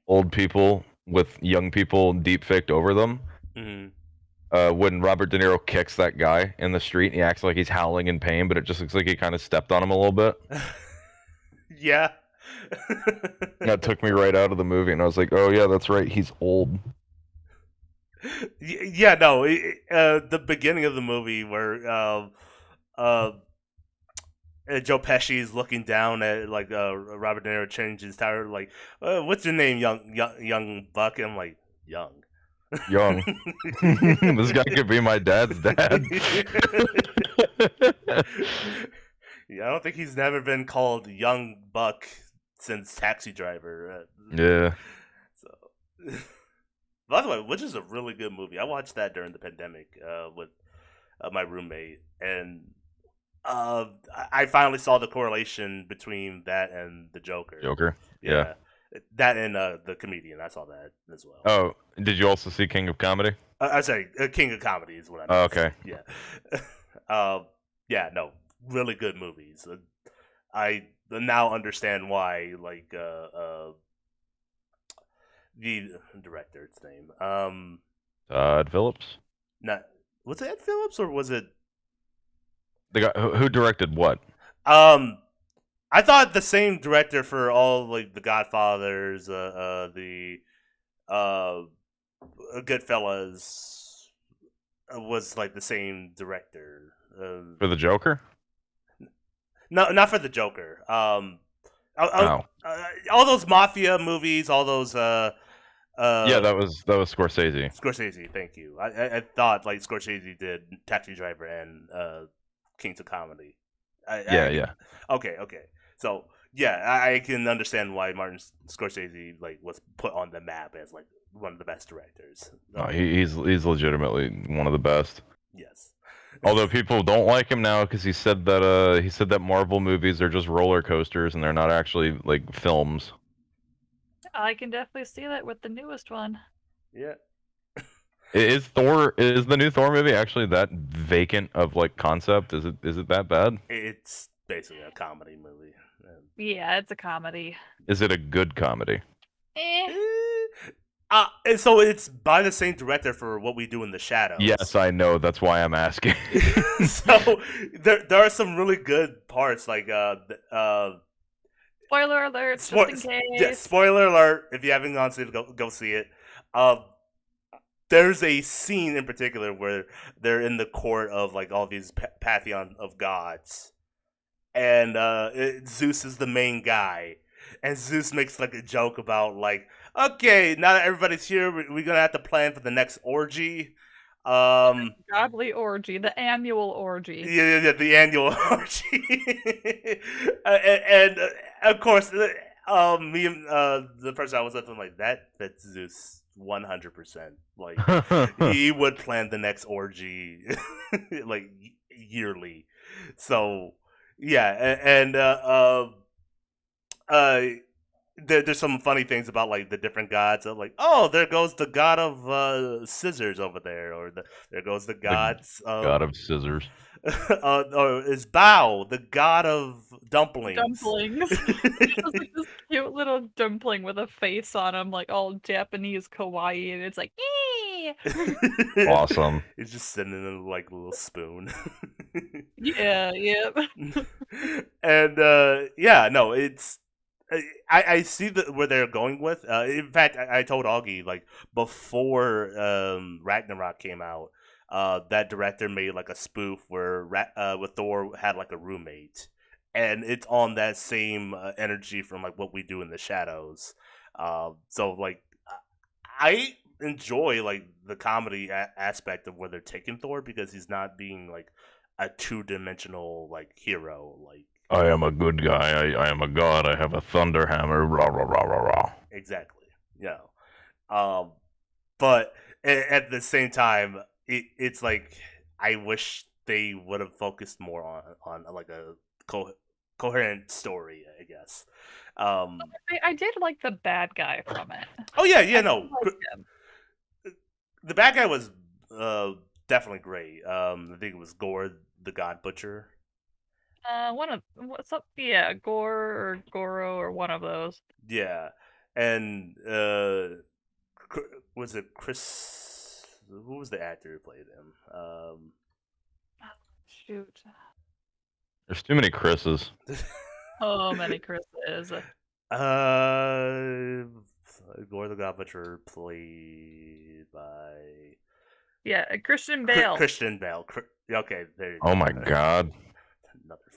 S2: old people with young people deep faked over them.
S1: Mm-hmm.
S2: When Robert De Niro kicks that guy in the street, he acts like he's howling in pain, but it just looks like he kind of stepped on him a little bit.
S1: Yeah.
S2: That took me right out of the movie, and I was like, "Oh yeah, that's right. He's old."
S1: Yeah, no. The beginning of the movie where Joe Pesci is looking down at like Robert De Niro change his tire, like, "What's your name, young buck?" And I'm like, "Young."
S2: Young. This guy could be my dad's dad.
S1: Yeah, I don't think he's never been called young buck since Taxi Driver.
S2: Yeah.
S1: So, by the way, which is a really good movie. I watched that during the pandemic with my roommate, and I finally saw the correlation between that and the Joker.
S2: Joker. Yeah.
S1: That and the Comedian. I saw that as well.
S2: Oh, did you also see King of Comedy?
S1: I'm sorry, King of Comedy is what I meant.
S2: Oh, okay.
S1: Yeah. Yeah, no. really good movies. I now understand why, like, the director's name,
S2: Todd Phillips,
S1: not was it Ed Phillips or was it
S2: the guy who directed what?
S1: um. I thought the same director for all like the Godfathers, the uh, Goodfellas was like the same director.
S2: For the Joker?
S1: No, not for the Joker.
S2: Oh,
S1: All those mafia movies, all those
S2: yeah, that was Scorsese.
S1: Scorsese. Thank you. I thought like Scorsese did Taxi Driver and Kings of Comedy.
S2: Yeah.
S1: Okay. So yeah, I can understand why Martin Scorsese like was put on the map as like one of the best directors.
S2: No, he's legitimately one of the best.
S1: Yes.
S2: Although people don't like him now because he said that Marvel movies are just roller coasters and they're not actually like films.
S3: I can definitely see that with the newest one.
S1: Yeah.
S2: Is the new Thor movie actually that vacant of like concept? Is it that bad?
S1: It's basically a comedy movie.
S3: Yeah, it's a comedy.
S2: Is it a good comedy?
S3: Eh.
S1: And so it's by the same director for What We Do in the Shadows.
S2: Yes, I know. That's why I'm asking.
S1: So there are some really good parts, like
S3: Spoiler alert, just in case.
S1: yeah, spoiler alert. If you haven't gone to see it, go see it. There's a scene in particular where they're in the court of like all these pantheon of gods, and Zeus is the main guy, and Zeus makes like a joke about like, okay, now that everybody's here, we're gonna have to plan for the next orgy.
S3: Godly orgy, the annual orgy.
S1: Yeah, the annual orgy, and of course, me and the person I was with, I'm like that's Zeus 100%. Like he would plan the next orgy like yearly. So yeah, and there's some funny things about like the different gods. Of like, oh, there goes the god of scissors over there, or there goes the gods
S2: God of scissors.
S1: or is Bao the god of dumplings?
S3: Dumplings. Just like this cute little dumpling with a face on him, like all Japanese kawaii, and it's like, eee!
S2: Awesome.
S1: He's just sitting in a like little spoon.
S3: Yeah.
S1: And yeah, no, it's I see where they're going with. In fact, I told Augie like before Ragnarok came out, that director made like a spoof where with Thor had like a roommate, and it's on that same energy from like What We Do in the Shadows. So like I enjoy like the comedy aspect of where they're taking Thor because he's not being like a two-dimensional like hero like.
S2: I am a good guy. I am a god. I have a thunder hammer. Rah rah rah rah rah.
S1: Exactly. Yeah. But at the same time, it's like I wish they would have focused more on like a coherent story. I guess.
S3: I did like the bad guy from it.
S1: Oh yeah,
S3: I
S1: no.
S3: did like him.
S1: The bad guy was definitely great. I think it was Gore the God Butcher.
S3: Yeah, Gore or Goro or one of those.
S1: Yeah, and was it Chris? Who was the actor who played him?
S3: Shoot.
S2: There's too many Chris's.
S3: Oh, many Chris's.
S1: Gore the God Butcher played by
S3: Christian Bale.
S1: Christian Bale. Okay, there you go.
S2: Oh my god.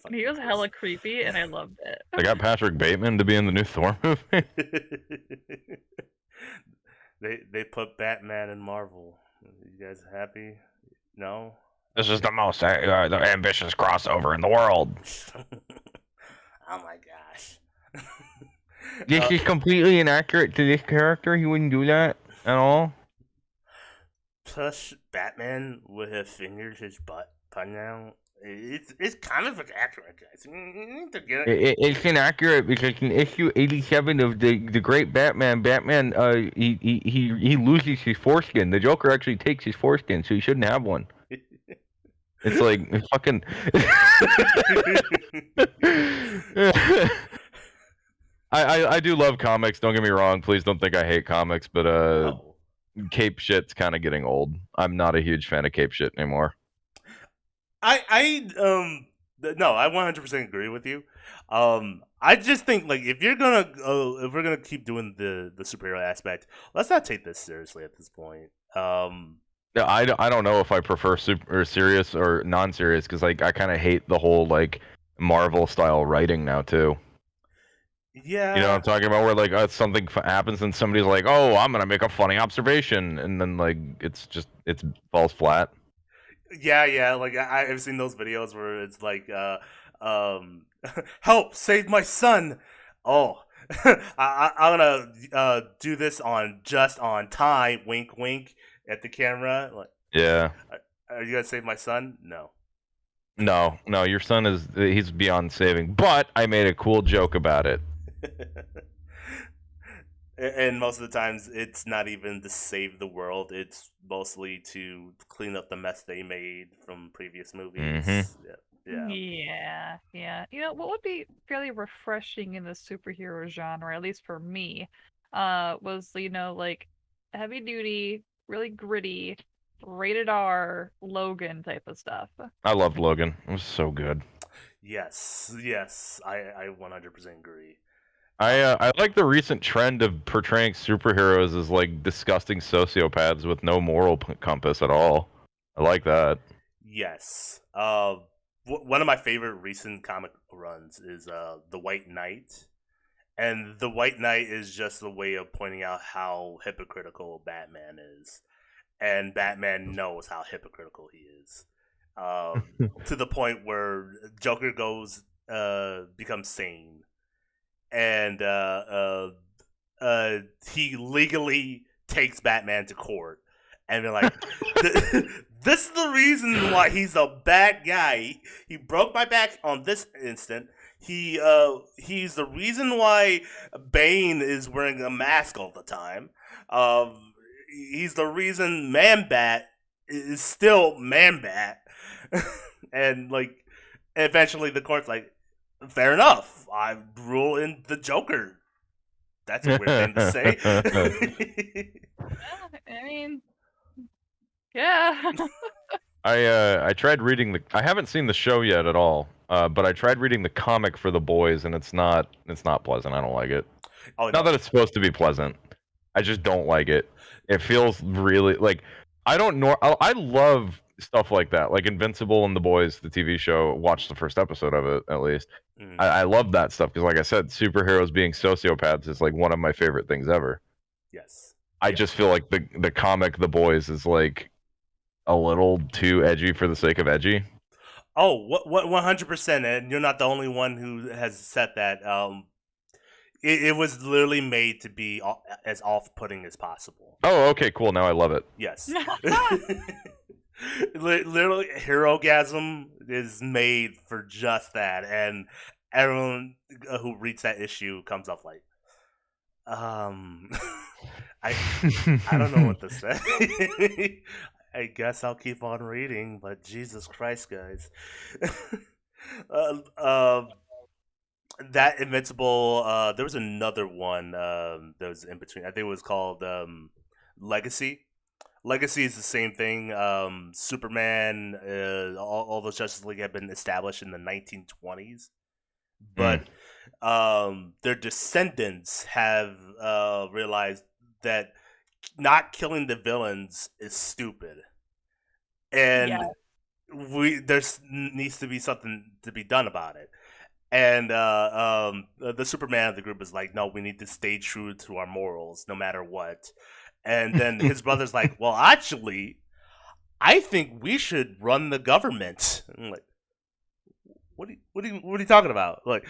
S3: He was hella creepy, and I loved it.
S2: They got Patrick Bateman to be in the new Thor movie.
S1: They put Batman in Marvel. You guys happy? No.
S2: This is the most ambitious crossover in the world.
S1: Oh my gosh.
S2: This is completely inaccurate to this character. He wouldn't do that at all.
S1: Plus, Batman would have fingered his butt by now. It's kind of accurate, guys. You need to get it.
S2: It's inaccurate because in issue 87 of the Great Batman, he loses his foreskin. The Joker actually takes his foreskin, so he shouldn't have one. It's like fucking. I do love comics. Don't get me wrong. Please don't think I hate comics, but
S1: No.
S2: cape shit's kind of getting old. I'm not a huge fan of cape shit anymore.
S1: No, I 100% agree with you. I just think like if we're gonna keep doing the superhero aspect, let's not take this seriously at this point.
S2: Yeah, I don't know if I prefer super or serious or non-serious because like I kind of hate the whole like Marvel style writing now too. You know what
S1: Yeah,
S2: I'm talking about? Where like something happens and somebody's like, "Oh, I'm gonna make a funny observation," and then like it's falls flat.
S1: yeah. Like I've seen those videos where it's like, um, help, save my son. Oh, I'm gonna do this on time. Wink, wink at the camera. Like,
S2: Yeah.
S1: are you gonna save my son? No.
S2: No, no, your son he's beyond saving. But I made a cool joke about it.
S1: And most of the times, it's not even to save the world. It's mostly to clean up the mess they made from previous
S2: Mhm.
S1: movies. Yeah.
S3: Yeah. You know, what would be fairly refreshing in the superhero genre, at least for me, was, like heavy duty, really gritty, rated R, Logan type of stuff.
S2: I loved Logan. It was so good.
S1: Yes. I 100% agree.
S2: I like the recent trend of portraying superheroes as like disgusting sociopaths with no moral compass at all. I like that.
S1: Yes. One of my favorite recent comic runs is the White Knight, and the White Knight is just a way of pointing out how hypocritical Batman is, and Batman knows how hypocritical he is, to the point where Joker becomes sane, and he legally takes Batman to court, and they're like, "This is the reason why he's a bad guy. He broke my back on this instant. He's the reason why Bane is wearing a mask all the time. He's the reason Man Bat is still Man Bat." And like, eventually the court's like, "Fair enough. I rule in the Joker." That's a weird thing to say.
S3: I mean, yeah.
S2: I tried reading I haven't seen the show yet at all. But I tried reading the comic for the boys and it's not pleasant. I don't like it.
S1: Oh
S2: Not
S1: no.
S2: that it's supposed to be pleasant. I just don't like it. It feels really like I don't know. I love stuff like that, like Invincible and The Boys, the TV show. Watched the first episode of it at least.
S1: Mm,
S2: I love that stuff because, like I said, superheroes being sociopaths is like one of my favorite things ever.
S1: yes.
S2: I
S1: Yeah.
S2: just feel like the comic The Boys is like a little too edgy for the sake of edgy.
S1: Oh, what 100%, and you're not the only one who has said that. It was literally made to be as off-putting as possible.
S2: Oh, okay, cool. Now I love it.
S1: Yes. Literally, Herogasm is made for just that, and everyone who reads that issue comes off like, um, I I don't know what to say. I guess I'll keep on reading, but Jesus Christ, guys. uh, uh, that Invincible, there was another one that was in between. I think it was called Legacy. Legacy is the same thing. Superman, all those Justice League have been established in the 1920s, but their descendants have realized that not killing the villains is stupid, and
S3: Yeah.
S1: there's needs to be something to be done about it. And the Superman of the group is like, no, we need to stay true to our morals no matter what. And then his brother's like, well, actually, I think we should run the government. And I'm like, what are you talking about? Like,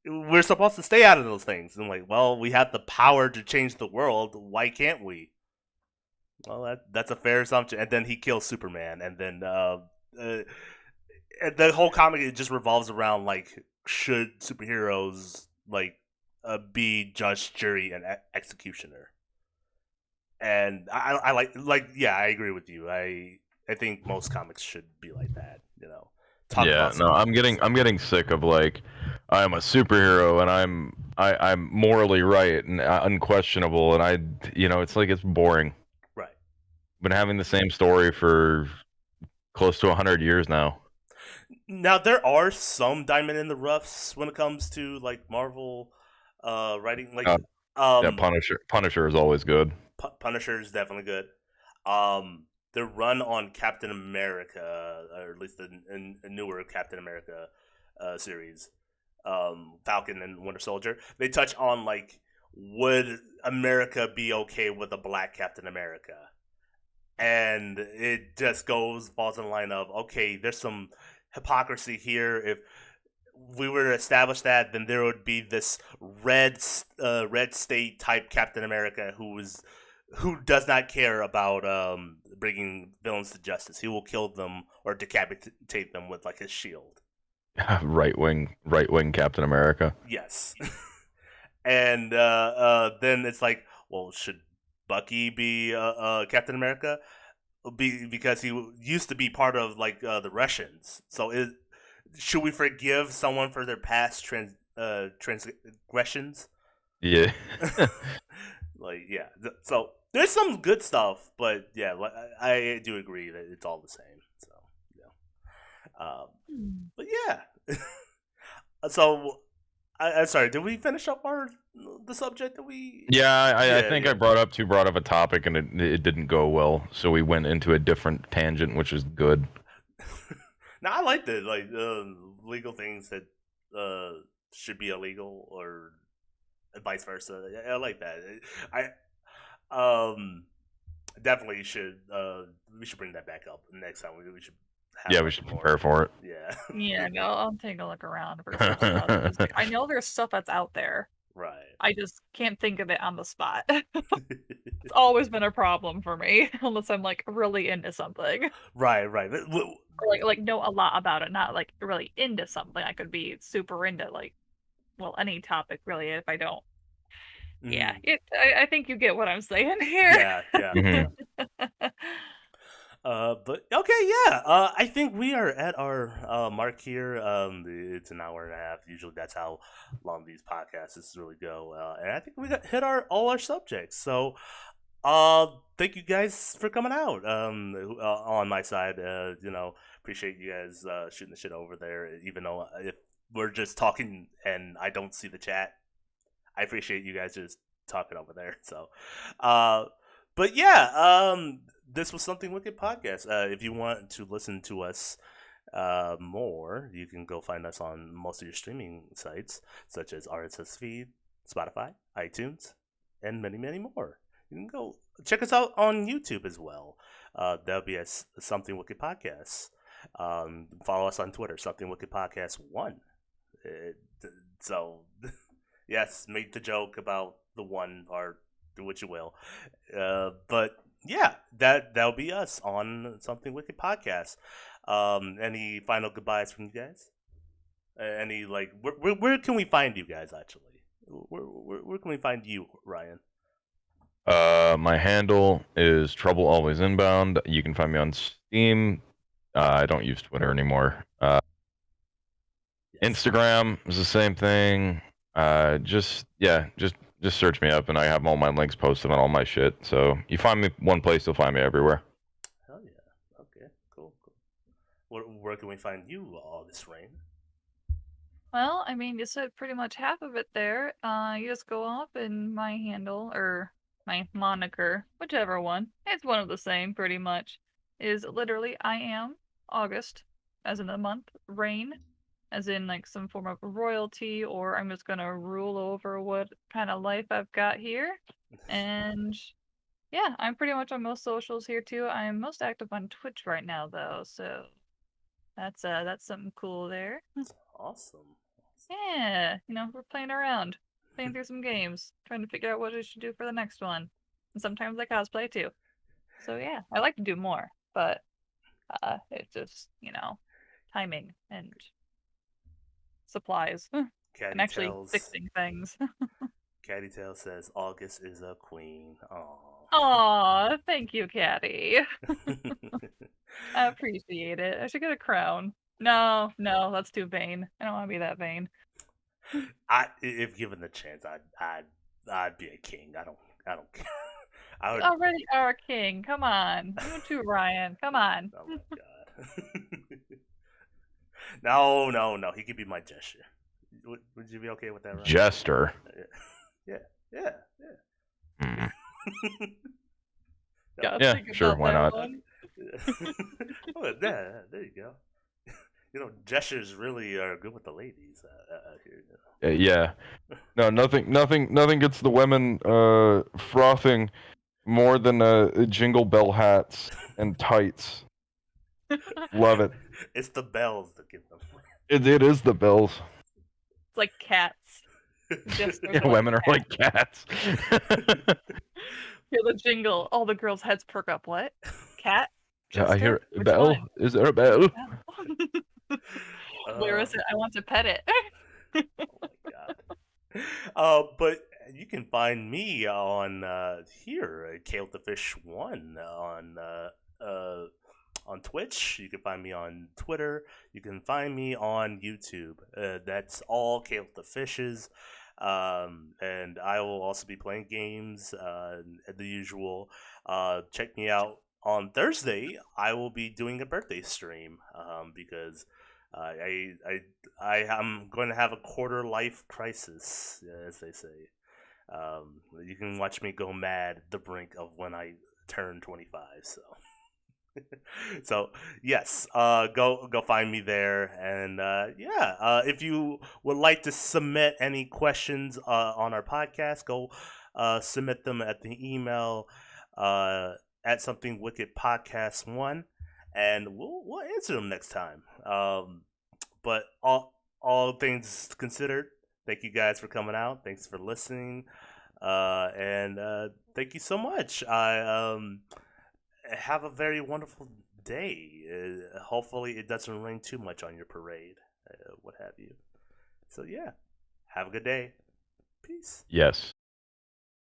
S1: we're supposed to stay out of those things. And I'm like, well, we have the power to change the world. Why can't we? Well, that's a fair assumption. And then he kills Superman, and then the whole comic, it just revolves around like, should superheroes like be judge, jury, and executioner? And I like, yeah, I agree with you. I think most comics should be like that. talk
S2: Yeah,
S1: about some
S2: no,
S1: of this
S2: I'm
S1: stuff.
S2: getting sick of like I'm a superhero and I'm morally right and unquestionable and it's like it's boring.
S1: Right.
S2: Been having the same story for close to 100 years now.
S1: Now there are some diamond in the roughs when it comes to like Marvel writing. Like
S2: Uh, yeah,
S1: um,
S2: Punisher is always good.
S1: Punisher is definitely good. The run on Captain America, or at least the newer Captain America series, Falcon and Winter Soldier, they touch on like, would America be okay with a black Captain America? And it just falls in the line of, okay, there's some hypocrisy here. If we were to establish that, then there would be this red state type Captain America who does not care about bringing villains to justice. He will kill them or decapitate them with like his shield.
S2: right wing Captain America.
S1: Yes. And then it's like, well, should Bucky be Captain America? Because he used to be part of like the Russians. So should we forgive someone for their past transgressions?
S2: Yeah.
S1: Like, yeah. So there's some good stuff, but yeah, I do agree that it's all the same. So yeah. But yeah. So I'm sorry. Did we finish up the subject that we?
S2: Yeah, I think
S1: Yeah.
S2: I brought up a topic and it didn't go well, so we went into a different tangent, which is good.
S1: Now I like the legal things that should be illegal or vice versa. I like that. I definitely should. We should bring that back up next time. We should have
S2: Yeah, we
S1: like
S2: should
S1: more.
S2: prepare for it.
S1: Yeah.
S3: Yeah, no, I'll take a look around for some stuff. 'Cause, like, I know there's stuff that's out there.
S1: Right.
S3: I just can't think of it on the spot. It's always been a problem for me, unless I'm like really into something.
S1: Right. Right.
S3: Or like know a lot about it, not like really into something. I could be super into like, well, any topic really if I don't. Yeah,
S1: Mhm.
S3: I think you get what I'm saying here.
S1: Yeah. Yeah.
S2: Mhm.
S1: But okay, yeah. I think we are at our mark here. It's an hour and a half. Usually, that's how long these podcasts really go. And I think we hit all our subjects. So, thank you guys for coming out. On my side, appreciate you guys shooting the shit over there. Even though if we're just talking and I don't see the chat, I appreciate you guys just talking over there. So, but yeah, this was Something Wicked podcast. If you want to listen to us more, you can go find us on most of your streaming sites, such as RSS feed, Spotify, iTunes, and many, many more. You can go check us out on YouTube as well. That'll be as Something Wicked podcast. Follow us on Twitter, Something Wicked Podcast 1. So, yes, make the joke about the one, or do what you will. But yeah, that'll be us on Something Wicked podcast. Any final goodbyes from you guys? Any like where can we find you guys actually? Where can we find you, Ryan?
S2: My handle is Trouble Always Inbound. You can find me on Steam. I don't use Twitter anymore.
S1: Yes.
S2: Instagram is the same thing. Just search me up, and I have all my links posted on all my shit. So you find me one place, you'll find me everywhere.
S1: Hell yeah. Okay. Cool. Where can we find you, August Rain?
S3: Well, I mean, you said pretty much half of it there. You just go up and my handle or my moniker, whichever one, it's one of the same pretty much, is literally I am August, as in the month, Rain, as in like some form of royalty, or I'm just gonna rule over what kind of life I've got here. And yeah, I'm pretty much on most socials here too. I'm most active on Twitch right now though, so that's something cool there.
S1: Awesome.
S3: Yeah, we're playing around, playing through some games, trying to figure out what I should do for the next one. And sometimes I cosplay too. So yeah, I like to do more, but it's just, timing and supplies and
S1: Caddy
S3: actually
S1: Tails.
S3: fixing things.
S1: Caddy Tail says August is a queen. Aww.
S3: Aw, thank you, Caddy. I appreciate it. I should get a crown. No, that's too vain. I don't want to be that vain.
S1: If given the chance, I'd be a king. I don't care. I
S3: You
S1: would.
S3: already are a king. Come on. You too, Ryan. Come on.
S1: Oh my god. No. He could be my gesture. Would you be okay with that, Ryan?
S2: Jester.
S1: Yeah. Yeah.
S2: Hmm.
S3: Gotta
S2: Yeah,
S3: think
S2: sure,
S3: about
S2: why
S3: that
S2: not?
S3: one.
S1: Oh, there you go. Gestures really are good with the ladies out here.
S2: Yeah. No, nothing gets the women frothing more than jingle bell hats and tights. Love it.
S1: It's the bells that get them.
S2: It is the bells.
S3: It's like cats. Just
S2: Yeah, women are like cats.
S3: Hear the jingle. All the girls' heads perk up. What? Cat?
S2: Yeah, I hear
S3: Jester?
S2: a
S3: Which
S2: bell.
S3: one?
S2: Is there a bell?
S3: Where is it? I want to pet it.
S1: Oh my god. But you can find me on here at Kale the Fish One on Twitch. You can find me on Twitter. You can find me on YouTube. That's all Kale the Fishes. And I will also be playing games, the usual. Check me out on Thursday. I will be doing a birthday stream because I am going to have a quarter life crisis, as they say. You can watch me go mad at the brink of when I turn 25. So yes, go find me there, and if you would like to submit any questions on our podcast, go submit them at the email at something wicked podcast 1, and we'll answer them next time. But all things considered, thank you guys for coming out. Thanks for listening, and thank you so much. I have a very wonderful day. Hopefully, it doesn't rain too much on your parade, what have you. So, yeah, have a good day. Peace.
S2: Yes.